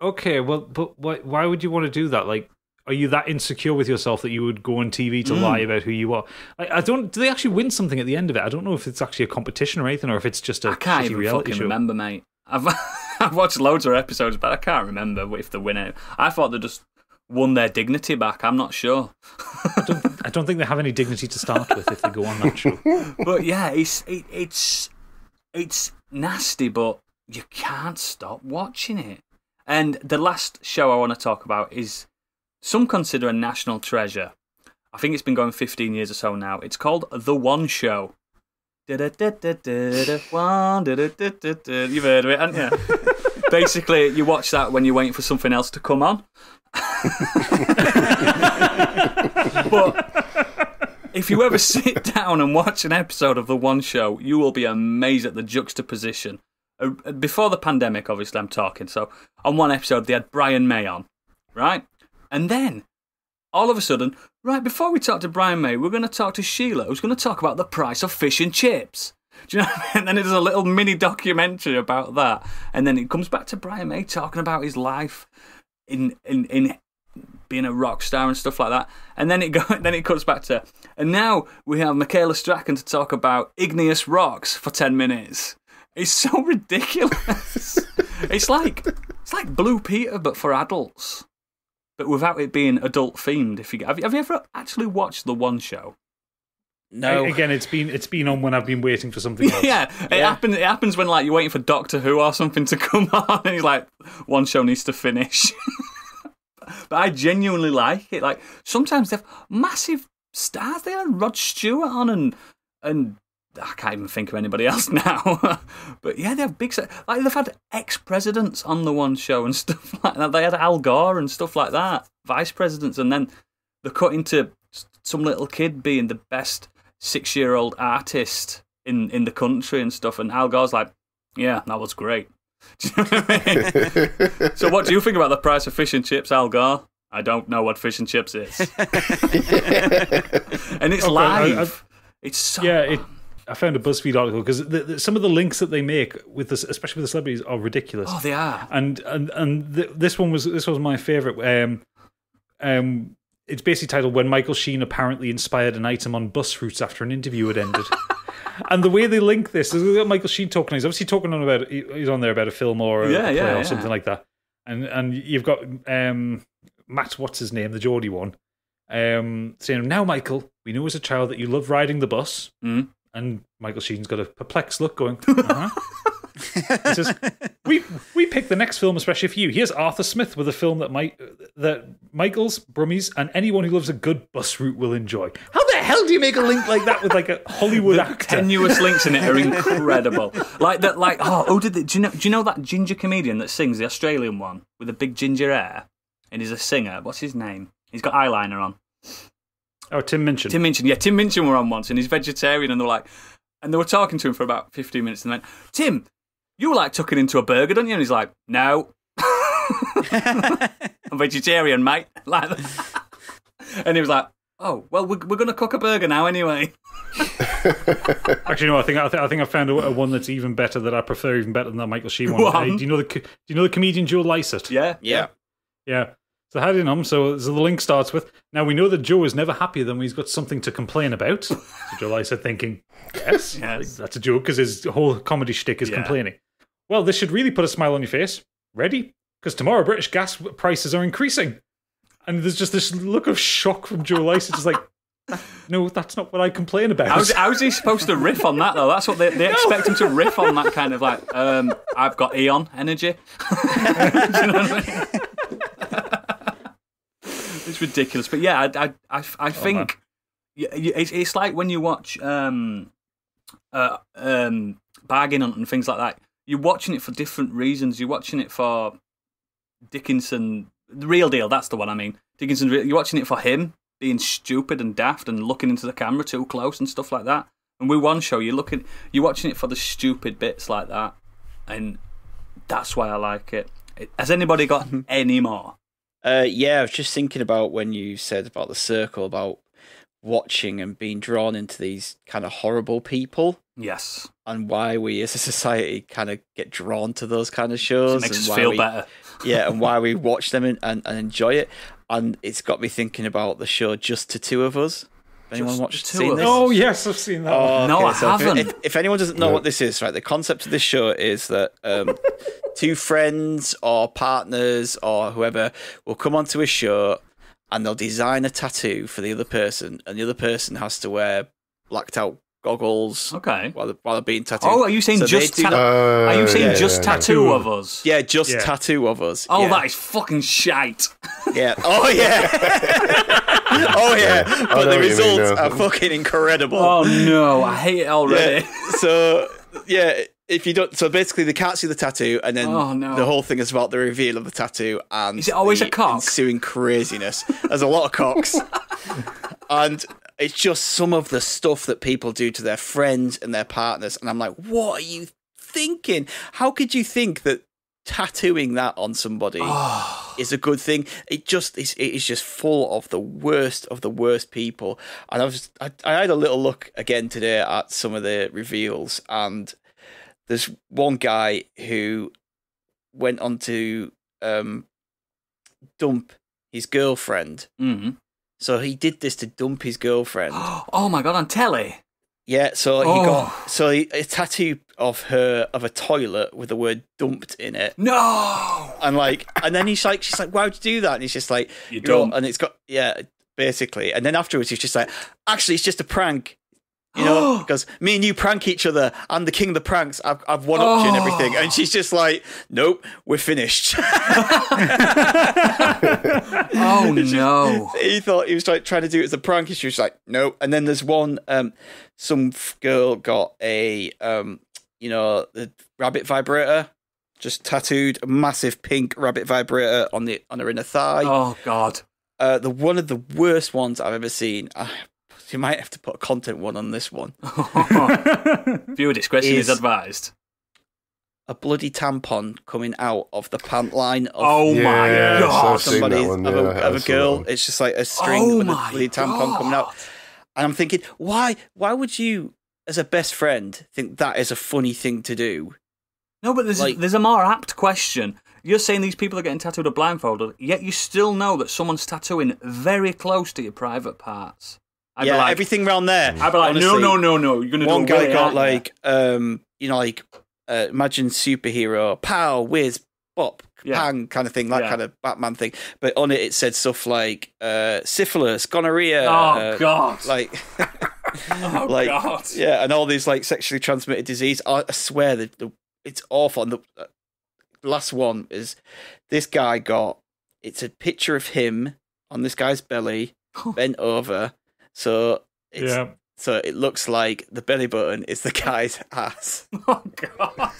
okay, well, but why would you want to do that? Like, are you that insecure with yourself that you would go on TV to lie about who you are? Do they actually win something at the end of it? I don't know if it's actually a competition or anything, or if it's just a I can't shitty even reality fucking show. remember, mate. I've watched loads of episodes, but I can't remember if they win it. I thought they just won their dignity back. I'm not sure. I don't think they have any dignity to start with if they go on that show. But yeah, it's nasty, but you can't stop watching it. And the last show I want to talk about is some consider a national treasure. I think it's been going 15 years or so now. It's called The One Show. You've heard of it, haven't you? Basically, you watch that when you're waiting for something else to come on. But if you ever sit down and watch an episode of The One Show, you will be amazed at the juxtaposition. Before the pandemic, obviously, I'm talking. So, on one episode, they had Brian May on, right? And then, all of a sudden, right, before we talk to Brian May, we're going to talk to Sheila, who's going to talk about the price of fish and chips. Do you know what I mean? And then there's a little mini documentary about that. And then it comes back to Brian May talking about his life in being a rock star and stuff like that. And then it cuts back to, and now we have Michaela Strachan to talk about igneous rocks for 10 minutes. It's so ridiculous. It's like Blue Peter, but for adults. But without it being adult themed. Have you ever actually watched The One Show? No. Again, it's been on when I've been waiting for something else. Yeah, it happens when like you're waiting for Doctor Who or something to come on, and he's like, one show needs to finish. But I genuinely like it. Like sometimes they have massive stars. They had Rod Stewart on, and I can't even think of anybody else now. But yeah, they have big stars. Like they've had ex-presidents on The One Show and stuff like that. They had Al Gore and stuff like that, vice presidents, and then they cut into some little kid being the best 6-year-old artist in the country and stuff. And Al Gore's like, yeah, that was great. Do you know what I mean? So what do you think about the price of fish and chips, Al Gore? I don't know what fish and chips is. And it's live. It's so... Yeah, I found a BuzzFeed article because some of the links that they make with this, especially with the celebrities, are ridiculous. Oh, they are. And this was my favorite. It's basically titled "When Michael Sheen apparently inspired an item on bus routes after an interview had ended." And the way they link this is Michael Sheen talking. He's obviously talking on about he's on there about a film or a play or something like that. And you've got Matt, what's his name, the Geordie one, saying, "Now, Michael, we knew as a child that you love riding the bus." Mm. And Michael Sheen's got a perplexed look going, uh-huh. He says, we picked the next film especially for you. Here's Arthur Smith with a film that Michaels, Brummies, and anyone who loves a good bus route will enjoy. How the hell do you make a link like that with like a Hollywood actor? Tenuous links in it are incredible. Like that. Like do you know that ginger comedian that sings, the Australian one with the big ginger hair, and he's a singer? What's his name? He's got eyeliner on. Oh, Tim Minchin. Tim Minchin. Yeah, Tim Minchin were on once, and he's vegetarian, and they were talking to him for about 15 minutes, and then, Tim, you were like tucking into a burger, don't you? And he's like, no. I'm vegetarian, mate. Like that. And he was like, Oh, well, we're going to cook a burger now anyway. Actually, no. I think I found a one that's even better, that I prefer even better than that Michael Sheen one. Hey, do you know the comedian Joe Lycett? Yeah. So how do you know him? So the link starts with, now we know that Joe is never happier than when he's got something to complain about. So Joe Lycett thinking, yes. That's a joke, because his whole comedy shtick is complaining. Well, this should really put a smile on your face. Ready? Because tomorrow British gas prices are increasing. And there's just this look of shock from Joe Lycett. It's like, no, that's not what I complain about. How's he supposed to riff on that, though? That's what they expect him to riff on, that kind of like, I've got Eon energy. Do you know what I mean? It's ridiculous. But yeah, I think it's like when you watch Bargain Hunt and things like that. You're watching it for different reasons. You're watching it for Dickinson, the real deal, that's the one I mean. Dickinson, you're watching it for him being stupid and daft and looking into the camera too close and stuff like that. And with One Show, you're watching it for the stupid bits like that, and that's why I like it. Has anybody got any more? Yeah, I was just thinking about when you said about the circle, about watching and being drawn into these kind of horrible people. Yes. And why we as a society kind of get drawn to those kind of shows. It makes and us feel better. Yeah, and why we watch them and enjoy it. And it's got me thinking about the show Just the Two of Us. Anyone seen this? Oh, yes, I've seen that. No, I haven't. If anyone doesn't know what this is, right, the concept of this show is that two friends or partners or whoever will come onto a show and they'll design a tattoo for the other person, and the other person has to wear blacked out goggles. Okay. While they're being tattooed. Oh, are you saying Tattoo of Us? Yeah, Tattoo of Us. Oh, yeah. That is fucking shite. Yeah. Oh, yeah. Oh, yeah. But the results are fucking incredible. Oh, no. I hate it already. Yeah. So, yeah, if you don't... So, basically, they can't see the tattoo, and then the whole thing is about the reveal of the tattoo. And is it always a cock? Ensuing craziness. There's a lot of cocks. And it's just some of the stuff that people do to their friends and their partners. And I'm like, what are you thinking? How could you think that tattooing that on somebody is a good thing? It is just full of the worst people. And I had a little look again today at some of the reveals, and there's one guy who went on to dump his girlfriend. Mm-hmm. So he did this to dump his girlfriend. Oh my god, on telly. Yeah, so he got a tattoo of a toilet with the word dumped in it. No. And then she's like, why'd you do that? And he's just like, you dumb. And it's got, yeah, basically. And then afterwards he's just like, actually it's just a prank. You know, because me and you prank each other. I'm the king of the pranks. I've one-upped you and everything. And she's just like, nope, we're finished. Oh, no. He thought he was like trying to do it as a prank. She was like, no. And then there's one, some girl got a, the rabbit vibrator, just tattooed, a massive pink rabbit vibrator on her inner thigh. Oh, God. One of the worst ones I've ever seen. You might have to put a content one on this one. Viewer discretion is advised. A bloody tampon coming out of the pant line of my god! Of a girl. It's just like a string with a bloody tampon coming out. And I'm thinking, why would you, as a best friend, think that is a funny thing to do? No, but there's a more apt question. You're saying these people are getting tattooed or blindfolded, yet you still know that someone's tattooing very close to your private parts. Everything around there. I'd be like, honestly, no. You're gonna one do guy got imagine superhero, pow, whiz, bop, pang kind of thing, that kind of Batman thing. But on it said stuff like syphilis, gonorrhea. Oh God! God! Yeah, and all these like sexually transmitted disease. I swear that it's awful. And the last one is this guy got. It's a picture of him on this guy's belly, bent over. So it looks like the belly button is the guy's ass. Oh God!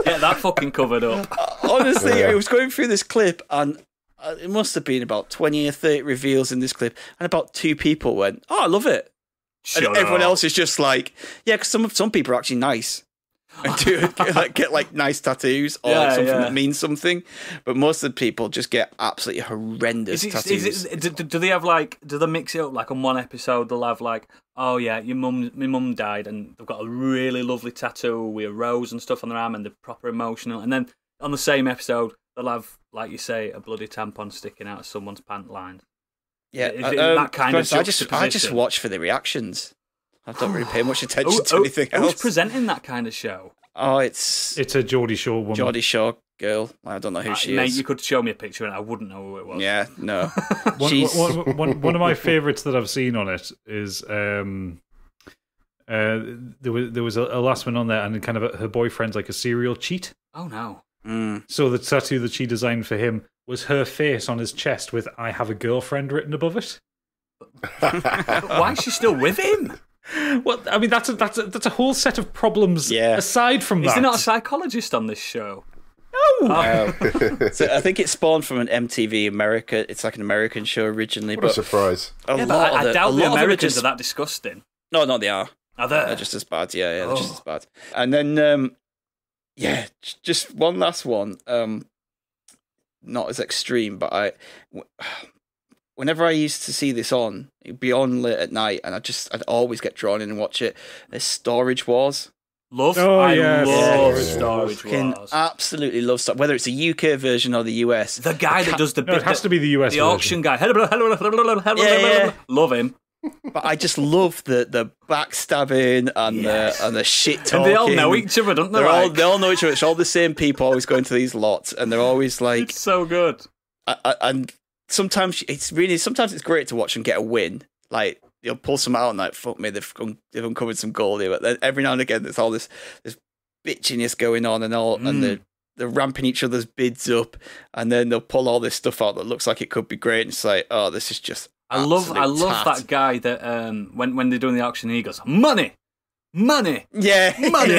Get that fucking covered up. Honestly, I was going through this clip, and it must have been about 20 or 30 reveals in this clip, and about 2 people went, "Oh, I love it," and everyone else is just like, "Yeah," because some people are actually nice. and get like nice tattoos or like something that means something. But most of the people just get absolutely horrendous tattoos. Do they have like? Do they mix it up? Like on one episode, they'll have like, oh yeah, my mum died, and they've got a really lovely tattoo with a rose and stuff on their arm, and they're proper emotional. And then on the same episode, they'll have, like you say, a bloody tampon sticking out of someone's pant line. Yeah, that kind of. I just watch for the reactions. I don't really pay much attention to anything else. Who's presenting that kind of show? Oh, it's a Geordie Shore woman. Geordie Shore girl. I don't know who she mate, is. You could show me a picture and I wouldn't know who it was. Yeah, no. One of my favourites that I've seen on it is there was a last one on there, and kind of her boyfriend's like a serial cheat. Oh no. So the tattoo that she designed for him was her face on his chest with "I have a girlfriend" written above it. Why is she still with him? Well, I mean, that's a whole set of problems. Yeah. Aside from that, is there not a psychologist on this show? No. So I think it spawned from an MTV America. It's like an American show originally. What a surprise! I doubt the Americans are that disgusting. No, they are. Are they? They're just as bad. Yeah, they're just as bad. And then, just one last one. Not as extreme, but whenever I used to see this on, it'd be on late at night, and I'd always get drawn in and watch it. There's Storage Wars. Love Storage Wars. Absolutely love Storage. Whether it's the UK version or the US. The guy that does the it has to be the US the version. auction guy. Love him. But I just love the backstabbing and the shit talking. And they all know each other, don't they? They all know each other. It's all the same people always going to these lots, and they're always like, it's so good. And sometimes it's great to watch them get a win. Like you'll pull some out and like, fuck me, they've uncovered some gold here. But then every now and again, there's all this bitchiness going on and they're ramping each other's bids up, and then they'll pull all this stuff out that looks like it could be great. And it's like, oh, this is just. I love that guy that when they're doing the auction, he goes, money. Yeah, money.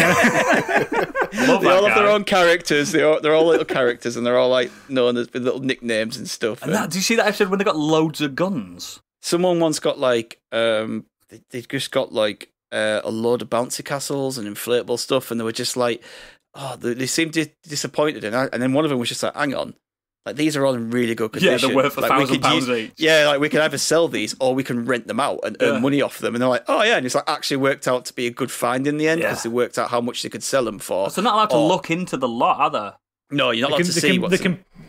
They all have their own characters. They're all little characters, and they're all like known as with little nicknames and stuff. And do you see that episode when they got loads of guns? Someone once got like they just got like a load of bouncy castles and inflatable stuff, and they were just like, oh, they seemed disappointed, and then one of them was just like, hang on. Like, these are all in really good condition. Yeah, they're worth £1,000 each. Yeah, like, we can either sell these or we can rent them out and earn money off them. And they're like, oh, yeah. And it's like actually worked out to be a good find in the end because they worked out how much they could sell them for. So they're not allowed to look into the lot, are they? No, you're not allowed to see what's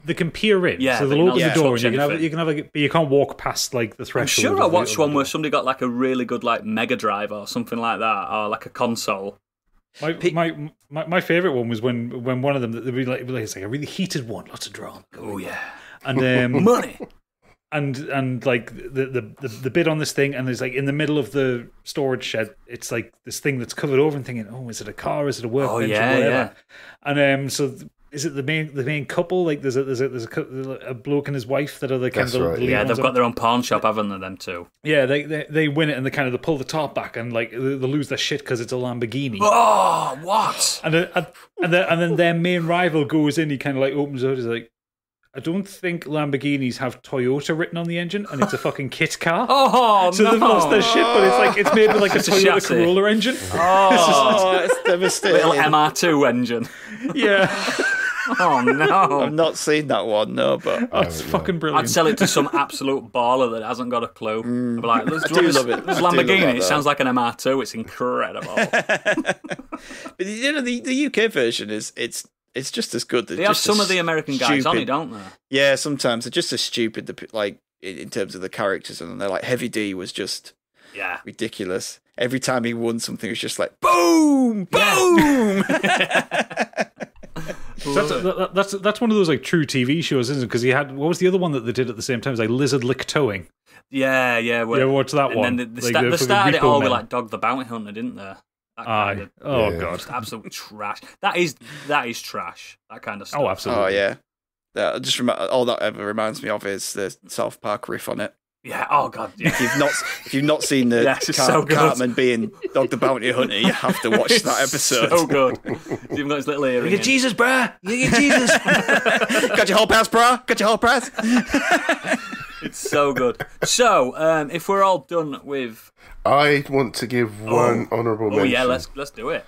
they can peer in. Yeah, so they'll open the door and you can't walk past like the threshold. I'm sure I watched one where somebody got like a really good like Mega Drive or something like that, or like a console. My favourite one was when one of them, it's like a really heated one, lots of drama. Oh yeah. And money. And like the bid on this thing, and there's like in the middle of the storage shed, it's like this thing that's covered over, and thinking, oh, is it a car? Is it a workbench? Oh, yeah, or whatever? yeah. And so is it the main couple? Like there's a bloke and his wife that are the kind of the lead ones. They've got their own pawn shop, haven't they? Them too. Yeah, they win it, and they pull the top back, and like they lose their shit because it's a Lamborghini. Oh, what? And then their main rival goes in. He kind of like opens it. He's like, I don't think Lamborghinis have Toyota written on the engine, and it's a fucking kit car. Oh, so they've lost their shit, but it's made with like a Toyota Corolla engine. Oh, it's devastating. Little MR2 engine. Yeah. Oh no! I've not seen that one, no, but it's fucking brilliant. I'd sell it to some absolute baller that hasn't got a clue. I'd be like, I do love it. This Lamborghini, it sounds like an MR2. It's incredible. But you know, the UK version it's just as good. They have some of the American guys on it, don't they? Yeah, sometimes they're just as stupid. Like in terms of the characters, and they're like Heavy D was just ridiculous. Every time he won something, it was just like boom, boom. So that's one of those like true TV shows, isn't it? Because he had, what was the other one that they did at the same time? It was like Lizard Lick Towing. Yeah. You ever watch that one? And then they started it all with like Dog the Bounty Hunter, didn't they? God, just absolute trash. That is trash. That kind of stuff. Oh, absolutely. Oh yeah. All that ever reminds me of is the South Park riff on it. Yeah. Oh god. Yeah. If you've not seen the Cartman being Dog the Bounty Hunter, you have to watch that episode. So good. You've got his little earring. You get Jesus, bruh. You get Jesus. Got your whole pass, bruh. Got your whole pass. It's so good. So, if we're all done with, I want to give one honourable mention. Oh yeah, let's do it.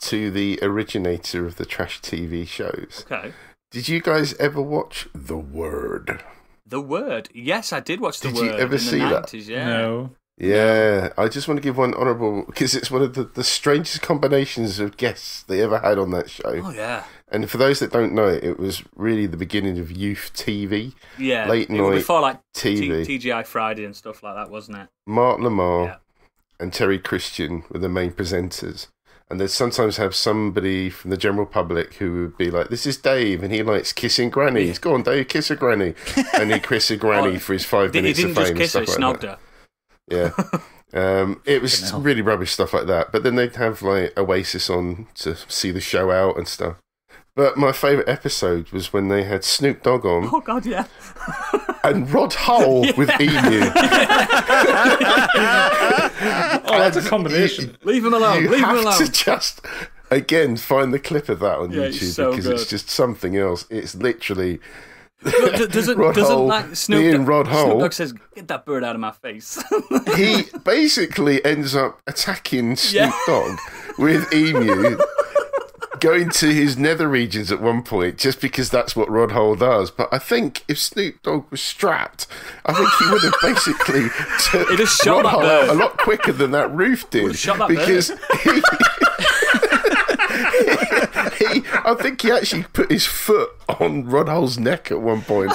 to the originator of the trash TV shows. Okay. Did you guys ever watch The Word? The Word. Yes, I did watch The Word. Did you ever in see the that? 90s, yeah. No. Yeah, I just want to give one honourable, because it's one of the strangest combinations of guests they ever had on that show. Oh, yeah. And for those that don't know it, it was really the beginning of youth TV. Yeah. Late It was night before, like, TV. TGI Friday and stuff like that, wasn't it? Mark Lamar Yeah. and Terry Christian were the main presenters. And they'd sometimes have somebody from the general public who would be like, "This is Dave, and he likes kissing grannies. Go on, Dave, kiss a granny." And he'd kiss a granny for his 5 He minutes of didn't fame just and kiss her, stuff he like snogged that. her. Yeah. It was really rubbish stuff like that. But then they'd have like Oasis on to see the show out and stuff. But my favourite episode was when they had Snoop Dogg on Oh, God, yeah. and Rod Hull with Emu. Oh, that's a combination. Leave him alone. You Leave him have alone. to just, again, find the clip of that on Yeah, it's YouTube so because good. it's just something else. It's literally Look, doesn't Rod Hull like Snoop being Dogg, Rod Hull. Snoop Dogg says, "Get that bird out of my face." He basically ends up attacking Snoop Yeah. Dogg with Emu, going to his nether regions at one point, just because that's what Rod Hull does. But I think if Snoop Dogg was strapped, I think he would have basically He'd have shot Rod that Hull bird. out a lot quicker than that roof did. Would have shot that because I think he actually put his foot on Rod Hull's neck at one point.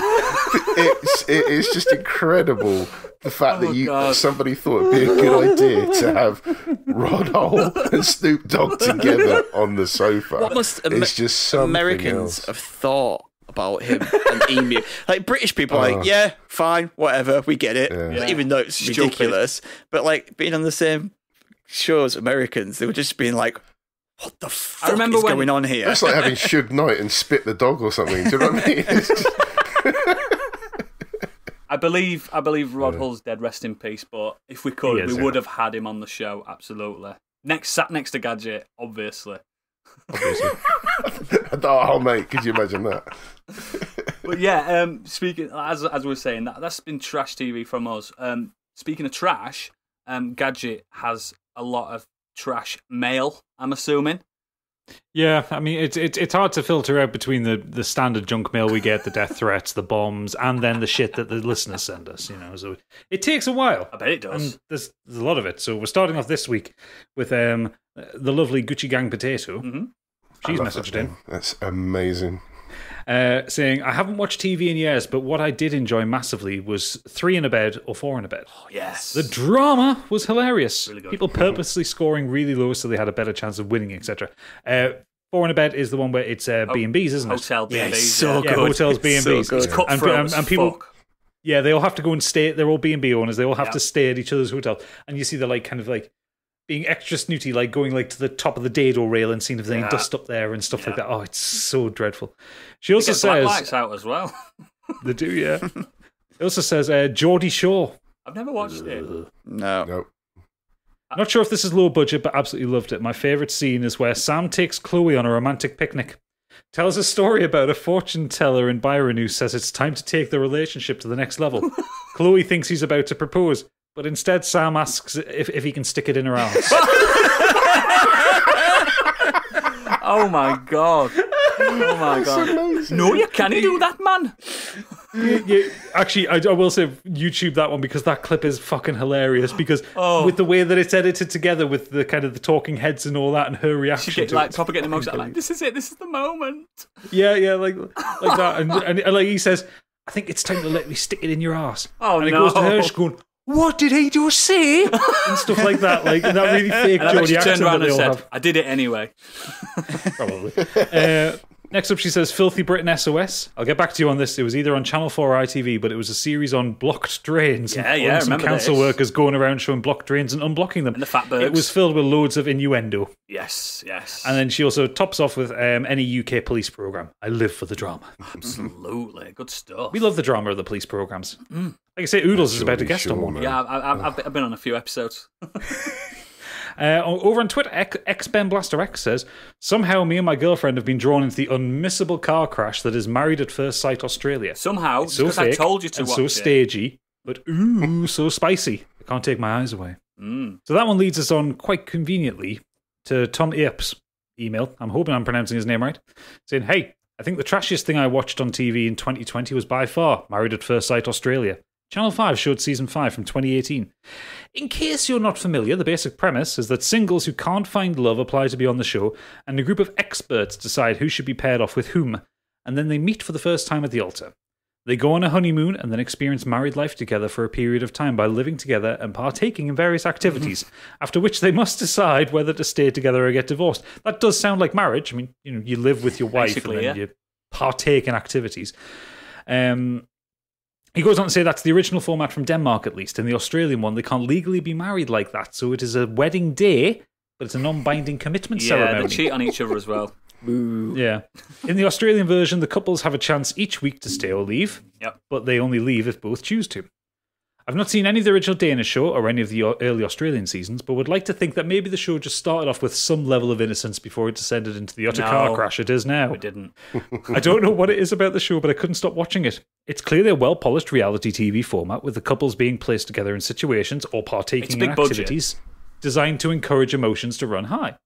It's just incredible the fact that God. somebody thought it'd be a good idea to have Rod Hull and Snoop Dogg together on the sofa. What must It's just something Americans else. have thought about him and Emu? Like British people, are like, yeah, fine, whatever, we get it. Yeah. Even though it's Stupid. ridiculous, but like being on the same show as Americans, they were just being like, "What the fuck remember is when- going on here?" It's like having Suge Knight and Spit the Dog or something. Do you know what I mean? It's just- I believe Rod Hull's dead. Rest in peace. But if we could, He is, we yeah. would have had him on the show. Absolutely. Sat next to Gadget, obviously. Oh, mate, could you imagine that? But yeah, speaking as we were saying, that's been trash TV from us. Speaking of trash, Gadget has a lot of trash mail. I'm assuming. Yeah, I mean, it's hard to filter out between the standard junk mail we get, the death threats, the bombs, and then the shit that the listeners send us, you know. So it takes a while. I bet it does. And there's a lot of it. So we're starting off this week with the lovely Gucci Gang Potato. Mm-hmm. She's I love messaged that in. one. That's amazing. Saying, I haven't watched TV in years, but what I did enjoy massively was 3 in a bed or 4 in a bed. Oh, yes. The drama was hilarious. Really good. People purposely scoring really low so they had a better chance of winning, etc. 4 in a bed is the one where it's B&Bs, isn't it? Hotel B&Bs. Yeah, it's so Yeah, good. hotels, It's B&Bs. so good. It's cutthroat as and people, fuck. yeah, they all have to go and stay. They're all B&B owners. They all have Yeah. to stay at each other's hotel. And you see they're like kind of like being extra snooty, like going like to the top of the dado rail and seeing if there's any Yeah. dust up there and stuff like Yeah. that. Oh, it's so dreadful. She They also get black says lights out as well. they do, yeah. It also says Geordie Shore. I've never watched it. No. Nope. Not sure if this is low budget, but absolutely loved it. My favourite scene is where Sam takes Chloe on a romantic picnic. Tells a story about a fortune teller in Byron who says it's time to take the relationship to the next level. Chloe thinks he's about to propose, but instead Sam asks if he can stick it in her arms. Oh my god. Oh my god. No, you can't do that, man. Actually, I will say YouTube that one because that clip is fucking hilarious because Oh. with the way that it's edited together with the kind of the talking heads and all that and her She reaction get to like it. proper getting emotional. Like, this is it. This is the moment. Yeah, like that. And like he says, I think it's time to let me stick it in your ass. Oh, and it no. goes to her, she's going, what did he just say? And stuff like that. Like that really fake And I bet Geordie she accent turned around that they and all said, have. "I did it anyway." Probably. Next up, she says, Filthy Britain SOS. I'll get back to you on this. It was either on Channel 4 or ITV, but it was a series on blocked drains. Yeah, and yeah, I some remember council this. workers going around showing blocked drains and unblocking them. And the fatbergs. It was filled with loads of innuendo. Yes, yes. And then she also tops off with any UK police programme. I live for the drama. Absolutely good stuff. We love the drama of the police programmes. Like I say, Oodles is about to guest on one. man. Yeah, I've been on a few episodes. Over on Twitter, Ben Blaster X says, somehow me and my girlfriend have been drawn into the unmissable car crash that is Married at First Sight Australia. Somehow, It's so because I fake told you to and watch so it. stagey, but ooh, so spicy. I can't take my eyes away. Mm. So that one leads us on quite conveniently to Tom Apes. email. I'm hoping I'm pronouncing his name right. Saying, hey, I think the trashiest thing I watched on TV in 2020 was by far Married at First Sight Australia. Channel 5 showed Season 5 from 2018. In case you're not familiar, the basic premise is that singles who can't find love apply to be on the show, and a group of experts decide who should be paired off with whom, and then they meet for the first time at the altar. They go on a honeymoon and then experience married life together for a period of time by living together and partaking in various activities, after which they must decide whether to stay together or get divorced. That does sound like marriage. I mean, you live with your wife and then you partake in activities. He goes on to say that's the original format from Denmark, at least. In the Australian one, they can't legally be married like that, so it is a wedding day, but it's a non-binding commitment ceremony. Yeah, they cheat on each other as well. Yeah. In the Australian version, the couples have a chance each week to stay or leave, but they only leave if both choose to. I've not seen any of the original Danish show or any of the early Australian seasons, but would like to think that maybe the show just started off with some level of innocence before it descended into the utter car crash it is now. It didn't. I don't know what it is about the show, but I couldn't stop watching it. It's clearly a well-polished reality TV format with the couples being placed together in situations or partaking in activities designed to encourage emotions to run high.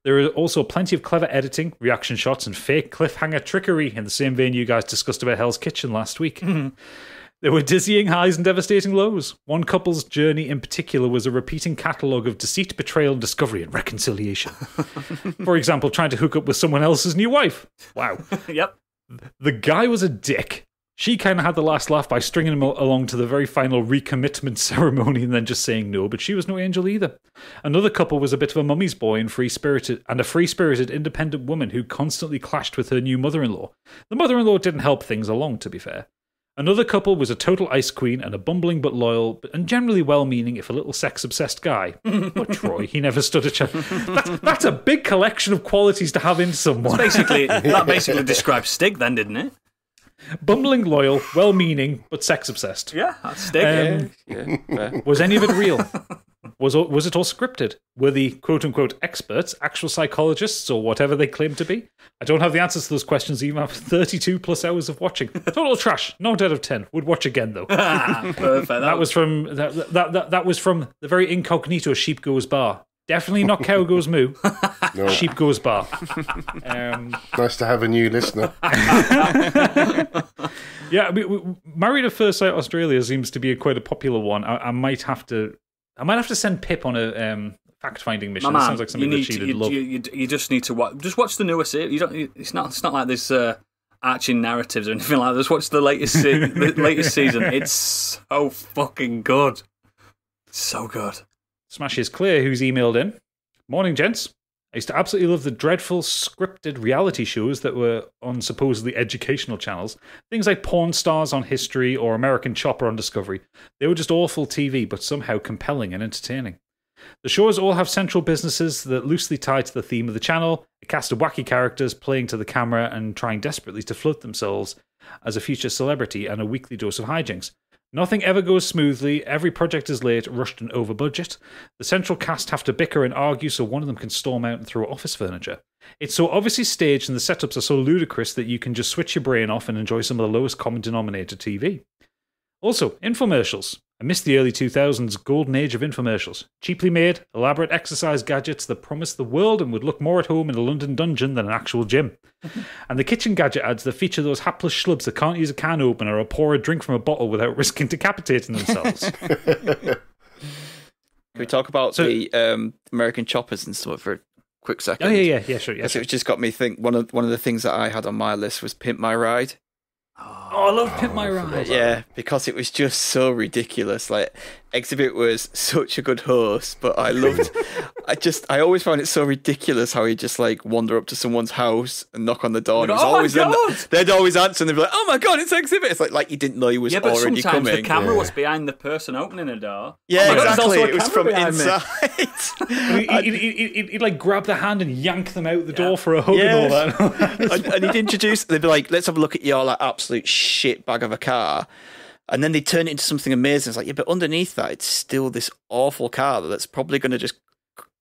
There is also plenty of clever editing, reaction shots, and fake cliffhanger trickery in the same vein you guys discussed about Hell's Kitchen last week. There were dizzying highs and devastating lows. One couple's journey in particular was a repeating catalogue of deceit, betrayal, discovery, and reconciliation. For example, trying to hook up with someone else's new wife. Wow. Yep. The guy was a dick. She kind of had the last laugh by stringing him along to the very final recommitment ceremony and then just saying no, but she was no angel either. Another couple was a bit of a mummy's boy and a free-spirited independent woman who constantly clashed with her new mother-in-law. The mother-in-law didn't help things along, to be fair. Another couple was a total ice queen and a bumbling but loyal and generally well-meaning, if a little sex-obsessed guy. But Troy, he never stood a chance. That's a big collection of qualities to have in someone. That basically describes Stig then, didn't it? Bumbling, loyal, well-meaning, but sex-obsessed. Yeah, that's Stig. Was any of it real? Was it all scripted? Were the quote-unquote experts actual psychologists or whatever they claim to be? I don't have the answers to those questions even after 32 plus hours of watching. Total trash. Not out of 10. Would watch again though. Perfect. That was from the very incognito Sheep Goes Bar. Definitely not Cow Goes Moo. No. Sheep Goes Bar. Nice to have a new listener. Yeah, Married at First Sight Australia seems to be quite a popular one. I might have to send Pip on a fact-finding mission. It sounds like something that she'd love. You just need to watch the newer series. It's not like this arching narratives or anything like that. Just watch the latest season. It's so fucking good. So good. Smash is Clear, who's emailed in. Morning, gents. I used to absolutely love the dreadful scripted reality shows that were on supposedly educational channels. Things like Pawn Stars on History or American Chopper on Discovery. They were just awful TV, but somehow compelling and entertaining. The shows all have central businesses that loosely tie to the theme of the channel, a cast of wacky characters playing to the camera and trying desperately to float themselves as a future celebrity, and a weekly dose of hijinks. Nothing ever goes smoothly, every project is late, rushed and over budget. The central cast have to bicker and argue so one of them can storm out and throw office furniture. It's so obviously staged and the setups are so ludicrous that you can just switch your brain off and enjoy some of the lowest common denominator TV. Also, infomercials. I miss the early 2000s golden age of infomercials. Cheaply made, elaborate exercise gadgets that promise the world and would look more at home in a London dungeon than an actual gym. And the kitchen gadget ads that feature those hapless schlubs that can't use a can opener or pour a drink from a bottle without risking decapitating themselves. Can we talk about the American Choppers and stuff for a quick second? Oh, yeah, sure. Yeah, It just got me think. One of the things that I had on my list was Pimp My Ride. Oh, I love Pimp My Ride. Yeah, because it was just so ridiculous. Like, Exhibit was such a good host, but I loved. I always found it so ridiculous how he'd just like wander up to someone's house and knock on the door. And they'd always answer, and they'd be like, "Oh my god, it's Exhibit!" It's like you didn't know he was already coming. Yeah, but sometimes the camera was behind the person opening a door. Yeah, exactly. It was from inside. He'd like grab the hand and yank them out the door for a hug and all that. And he'd introduce. They'd be like, "Let's have a look at your like absolute shit bag of a car." And then they turn it into something amazing. It's like, yeah, but underneath that, it's still this awful car that's probably going to just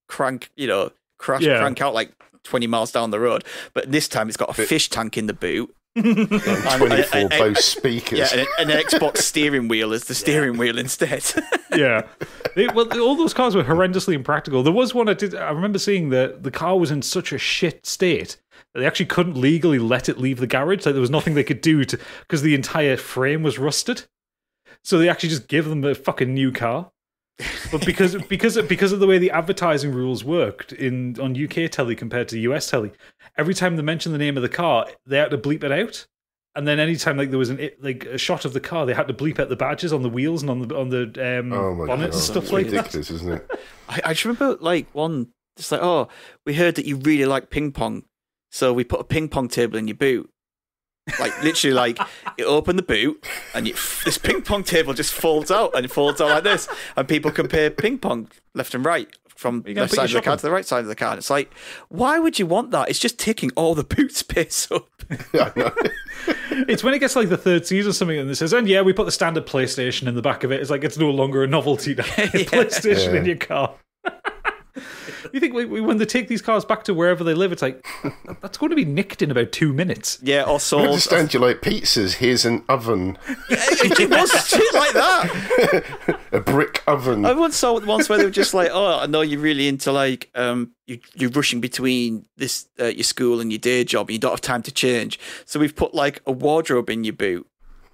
crank out like 20 miles down the road. But this time it's got a fish tank in the boot 24 Bose speakers. Yeah, an Xbox steering wheel is the steering wheel instead. Yeah. All those cars were horrendously impractical. There was one I remember seeing the car was in such a shit state that they actually couldn't legally let it leave the garage. Like there was nothing they could do because the entire frame was rusted. So they actually just gave them a fucking new car. But because of the way the advertising rules worked on UK telly compared to US telly, every time they mentioned the name of the car, they had to bleep it out. And then anytime there was a shot of the car, they had to bleep out the badges on the wheels and on the bonnets and stuff like that. Ridiculous, isn't it? I just remember one. It's like, oh, we heard that you really like ping pong, so we put a ping pong table in your boot. Like literally, like you open the boot and this ping pong table just folds out and it folds out like this, and people compare ping pong left and right from left side of the car to the right side of the car. And it's like, why would you want that? It's just taking all the boot space up. It's when it gets like the third season or something, and it says, and yeah, we put the standard PlayStation in the back of it. It's like it's no longer a novelty now. PlayStation in your car. You think when they take these cars back to wherever they live, it's like, that's going to be nicked in about 2 minutes. Yeah, or sold. I understand you like pizzas. Here's an oven. It was shit like that. A brick oven. I once saw once where they were just like, oh, I know you're really into like, you're rushing between this your school and your day job, and you don't have time to change. So we've put like a wardrobe in your boot.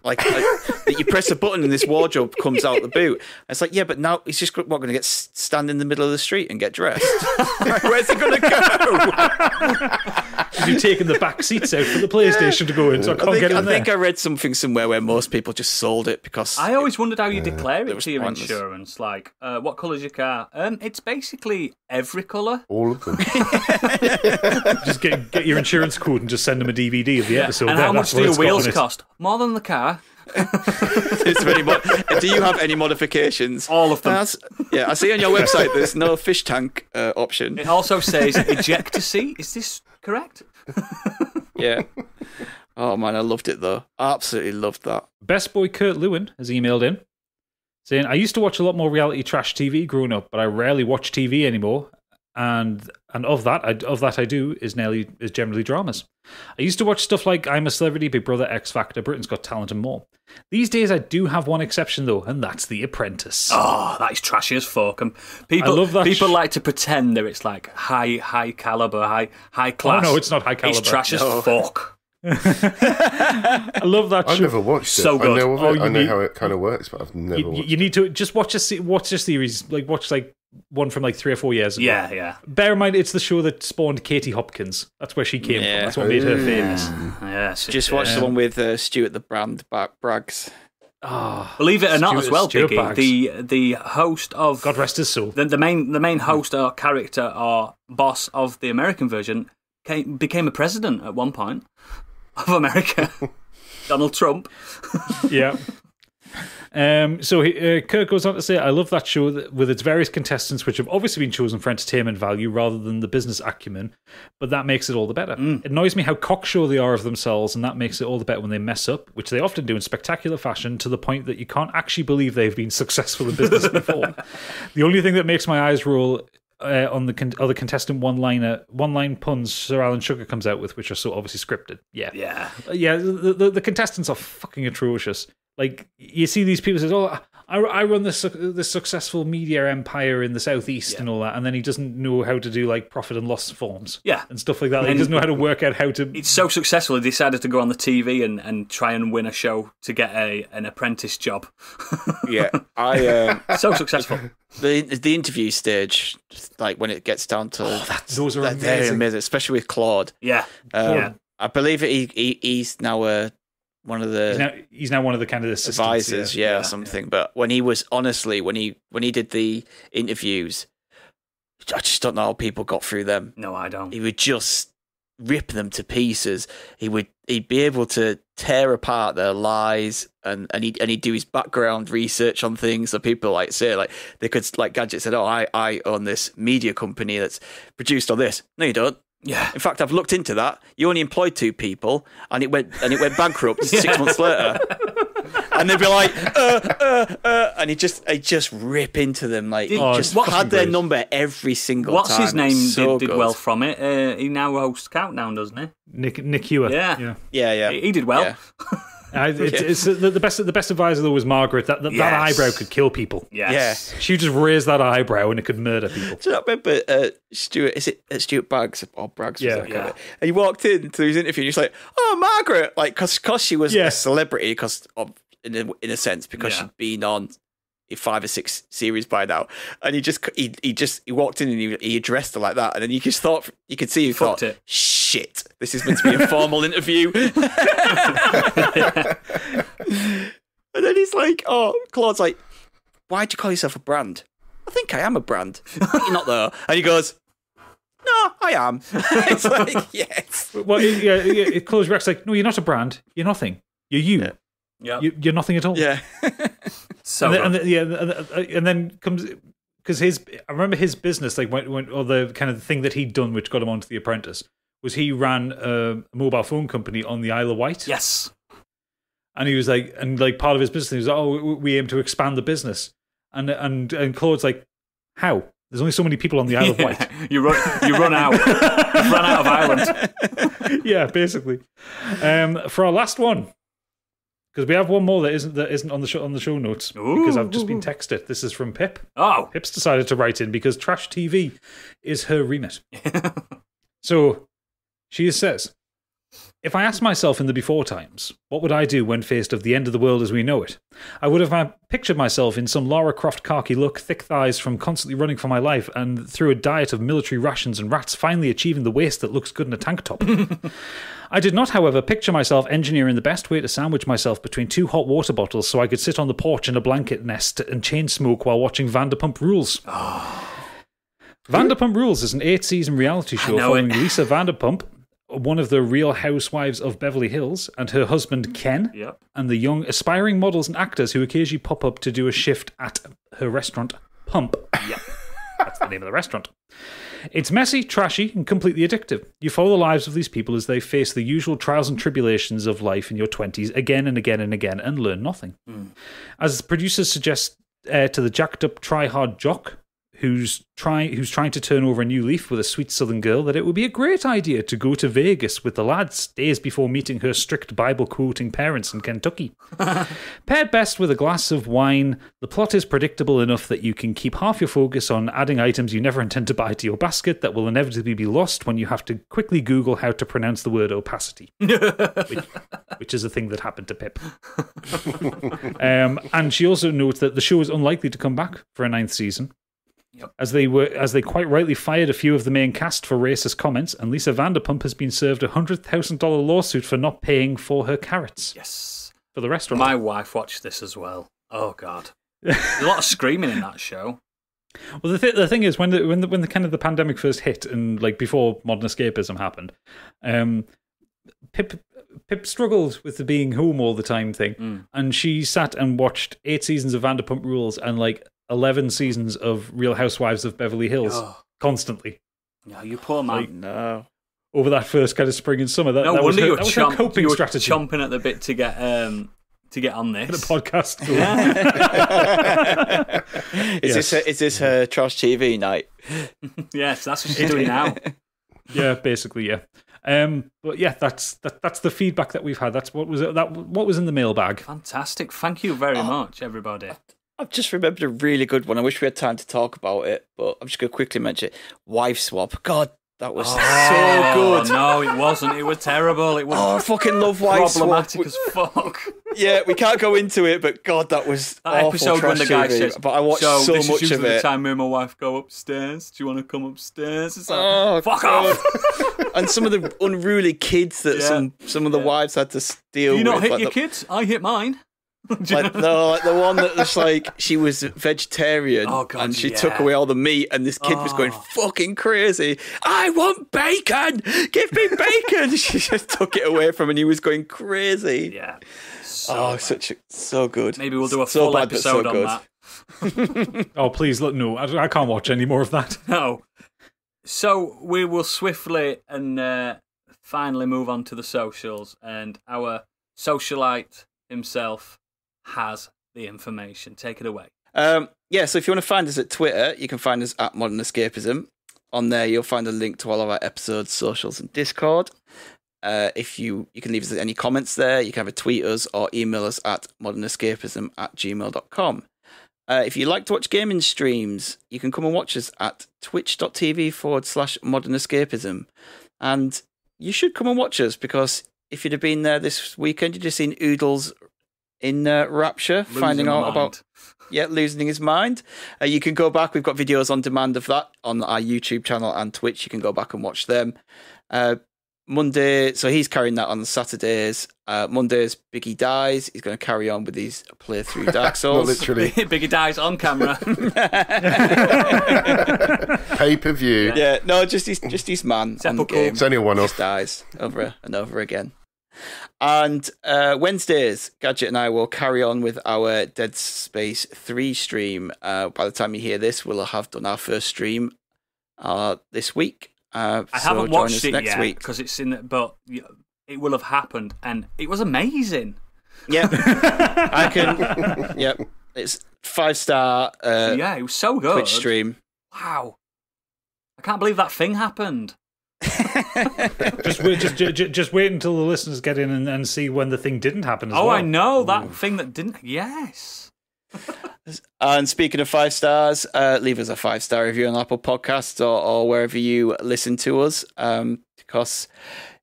Like that you press a button and this wardrobe comes out the boot. It's like, yeah, but now he's just going to stand in the middle of the street and get dressed. Like, where's he going to go? You've taken the back seats out for the PlayStation to go in, so I can't get in there. I think I read something somewhere where most people just sold it because I always wondered how you declare it to your pointless. insurance. Like, what colour's your car? It's basically every colour. All of them. Just get your insurance code and just send them a DVD of the episode. And how much do your wheels cost? More than the car. Do you have any modifications? All of them. Yeah, I see on your website there's no fish tank option. It also says ejector seat. Is this correct? Yeah. Oh man, I loved it though. Absolutely loved that. Best boy Kurt Lewin has emailed in saying, I used to watch a lot more reality trash TV growing up, but I rarely watch TV anymore. And of that I do is generally dramas. I used to watch stuff like I'm a Celebrity, Big Brother, X Factor, Britain's Got Talent, and more. These days I do have one exception though, and that's The Apprentice. Oh, that is trashy as fuck. And people like to pretend that it's like high caliber, high class. Oh no, it's not high caliber. It's trash as fuck. I love that show. I've never watched it. So good. I know of it. I know how it kind of works, but I've never watched it. You need to just watch a series, like watch like one from like 3 or 4 years ago. Yeah. Bear in mind, it's the show that spawned Katie Hopkins. That's where she came from. That's what made her famous. Yes. Just watched the one with Stuart the Brand Braggs. Oh, believe it or not, as well, Stuart Biggie, the host of God rest his soul. The main host or character or boss of the American version became a president at one point of America. Donald Trump. Yeah. So Kirk goes on to say, I love that show with its various contestants, which have obviously been chosen for entertainment value rather than the business acumen, but that makes it all the better. It annoys me how cocksure they are of themselves, and that makes it all the better when they mess up, which they often do in spectacular fashion, to the point that you can't actually believe they've been successful in business before. The only thing that makes my eyes roll on the other contestant one-line puns Sir Alan Sugar comes out with, which are so obviously scripted. Yeah. The contestants are fucking atrocious. Like, you see these people say, oh, I run this successful media empire in the southeast and all that, and then he doesn't know how to do like profit and loss forms and stuff like that. Like, he doesn't know how to work out how to. It's so successful, he decided to go on the TV and try and win a show to get an apprentice job. Yeah, so successible. The interview stage, like when it gets down to those are amazing, especially with Claude. Yeah, I believe he's now one of the he's now one of the kind of advisors, or something. But when he was when he did the interviews, I just don't know how people got through them. No, I don't. He would just rip them to pieces. He'd be able to tear apart their lies, and he'd do his background research on things. So people like say like they could like Gadget said, "Oh, I own this media company that's produced all this." No, you don't. Yeah. In fact, I've looked into that. You only employed 2 people, and it went bankrupt 6 months later. and they'd be like, and he just rip into them like just had their number every single What's time. What's his name so did well from it. He now hosts Countdown, doesn't he? Nick Hewer. Yeah. He did well. Yeah. It's the best advisor though was Margaret. That eyebrow could kill people. Yes. Yeah, she would just raise that eyebrow and it could murder people. Do you not remember Stuart? Is it Stuart Braggs or Braggs? Yeah. And he walked into his interview and he's like, "Oh, Margaret!" Like because she was a celebrity, because in a sense because she'd been on 5 or 6 series by now, and he walked in and he addressed her like that, and then you could see he thought, shit, this is meant to be a formal interview. And then he's like, Claude's like, why'd you call yourself a brand? I think I am a brand. You're not though. And he goes, no, I am. It's like, yes. Well, Claude Rex like, no, you're not a brand. You're nothing. You're you. Yeah. You're nothing at all. Yeah. So and then comes because I remember his business or the kind of thing that he'd done which got him onto The Apprentice was he ran a mobile phone company on the Isle of Wight. Yes. And he was like, part of his business, he was like, oh, we aim to expand the business. And Claude's like, how? There's only so many people on the Isle of Wight. you run out. You've run out of Ireland. Yeah, basically. For our last one, because we have one more that isn't on the show notes because I've just been texted. This is from Pip. Oh, Pip's decided to write in because trash TV is her remit. So she says, if I asked myself in the before times, what would I do when faced with the end of the world as we know it? I would have pictured myself in some Lara Croft khaki look, thick thighs from constantly running for my life, and through a diet of military rations and rats, finally achieving the waist that looks good in a tank top. I did not, however, picture myself engineering the best way to sandwich myself between 2 hot water bottles so I could sit on the porch in a blanket nest and chain smoke while watching Vanderpump Rules. Vanderpump Rules is an 8-season reality show following Lisa Vanderpump, one of the Real Housewives of Beverly Hills, and her husband Ken, and the young aspiring models and actors who occasionally pop up to do a shift at her restaurant, Pump. Yep. That's the name of the restaurant. It's messy, trashy, and completely addictive. You follow the lives of these people as they face the usual trials and tribulations of life in your 20s again and again and again and learn nothing. As producers suggest to the jacked-up try-hard jock who's trying to turn over a new leaf with a sweet southern girl, that it would be a great idea to go to Vegas with the lads days before meeting her strict Bible-quoting parents in Kentucky. Paired best with a glass of wine, the plot is predictable enough that you can keep half your focus on adding items you never intend to buy to your basket that will inevitably be lost when you have to quickly Google how to pronounce the word opacity, which is a thing that happened to Pip. And she also notes that the show is unlikely to come back for a 9th season. As they quite rightly fired a few of the main cast for racist comments, and Lisa Vanderpump has been served a $100,000 lawsuit for not paying for her carrots. Yes, for the restaurant. My wife watched this as well. Oh God, there's a lot of screaming in that show. Well, the thing is, when the kind of the pandemic first hit, and like before modern escapism happened, Pip struggled with the being home all the time thing, and she sat and watched 8 seasons of Vanderpump Rules and like 11 seasons of Real Housewives of Beverly Hills constantly. No, you poor man. Like, no. Over that first kind of spring and summer. That was her coping strategy. Chomping at the bit to get on this. The podcast. Is this her trash TV night? Yes, that's what she's doing now. Yeah, basically, yeah. But yeah, that's the feedback that we've had. That's what was in the mailbag. Fantastic. Thank you very much, everybody. I've just remembered a really good one. I wish we had time to talk about it, but I'm just going to quickly mention it. Wife Swap. God, that was so good. No, it wasn't. It was terrible. It was I fucking love Wife Swap. Problematic as fuck. Yeah, we can't go into it, but God, that was awful episode when the guy TV. says, but I watched so this much is of usually it. the time me and my wife go upstairs. Do you want to come upstairs? It's like, fuck off. And some of the unruly kids that some of the wives had to deal with. Do you not hit like your kids? I hit mine. Like the one that was like, she was vegetarian and she took away all the meat, and this kid was going fucking crazy. I want bacon! Give me bacon! She just took it away from him and he was going crazy. Yeah. So good. Maybe we'll do a full episode on that. Oh, please, look, no, I can't watch any more of that. No. So we will swiftly and finally move on to the socials, and our socialite himself, has the information. Take it away. So if you want to find us at Twitter, you can find us at Modern Escapism. On there, you'll find a link to all of our episodes, socials, and Discord. If you can leave us any comments there, you can either tweet us or email us at modernescapism@gmail.com. If you like to watch gaming streams, you can come and watch us at twitch.tv/modernescapism. And you should come and watch us, because if you'd have been there this weekend, you'd have seen Oodles in rapture, finding out about losing his mind. You can go back. We've got videos on demand of that on our YouTube channel and Twitch. You can go back and watch them. Monday, so he's carrying that on Saturdays. Mondays, Biggie dies. He's going to carry on with his playthrough Dark Souls. Literally. Biggie dies on camera. Pay-per-view. Yeah, no, just his man on the game. It's only a one-off. Just dies over and over again. And Wednesdays, Gadget and I will carry on with our Dead Space 3 stream. By the time you hear this, we'll have done our first stream this week. I haven't watched it yet because it's but it will have happened, and it was amazing. Yep, I can. Yep, it's 5-star. It was so good. Twitch stream. Wow, I can't believe that thing happened. just wait until the listeners get in and see when the thing didn't happen as well. Oh, I know that thing that didn't. Yes. And speaking of 5 stars, leave us a 5-star review on Apple Podcasts or wherever you listen to us, because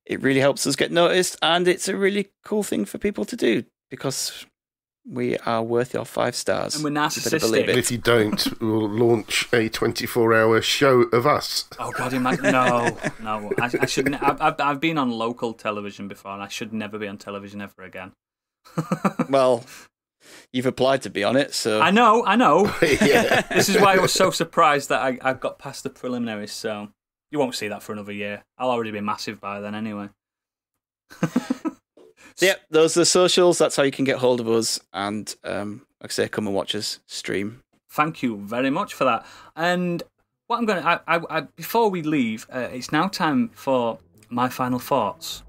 it really helps us get noticed, and it's a really cool thing for people to do, because we are worth your 5 stars. And we're narcissistic. And if you don't, we'll launch a 24-hour show of us. Oh God, no. I shouldn't. I've been on local television before, and I should never be on television ever again. Well, you've applied to be on it, so... I know. Yeah. This is why I was so surprised that I got past the preliminaries, so you won't see that for another year. I'll already be massive by then anyway. Yep, those are the socials. That's how you can get hold of us, and like I say, come and watch us stream. Thank you very much for that. And what I'm going to... before we leave, it's now time for my final thoughts.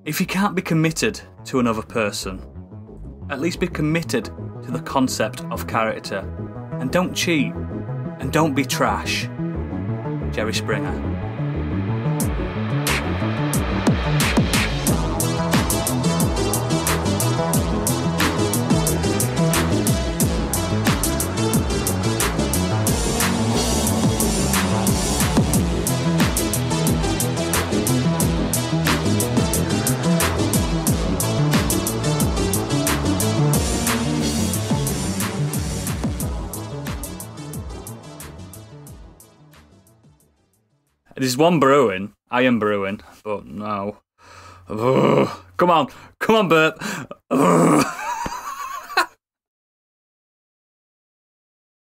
If you can't be committed to another person, at least be committed to the concept of character. And don't cheat. And don't be trash. Jerry Springer. There's one brewing. I am brewing, but no. Ugh. Come on, Bert. Ugh.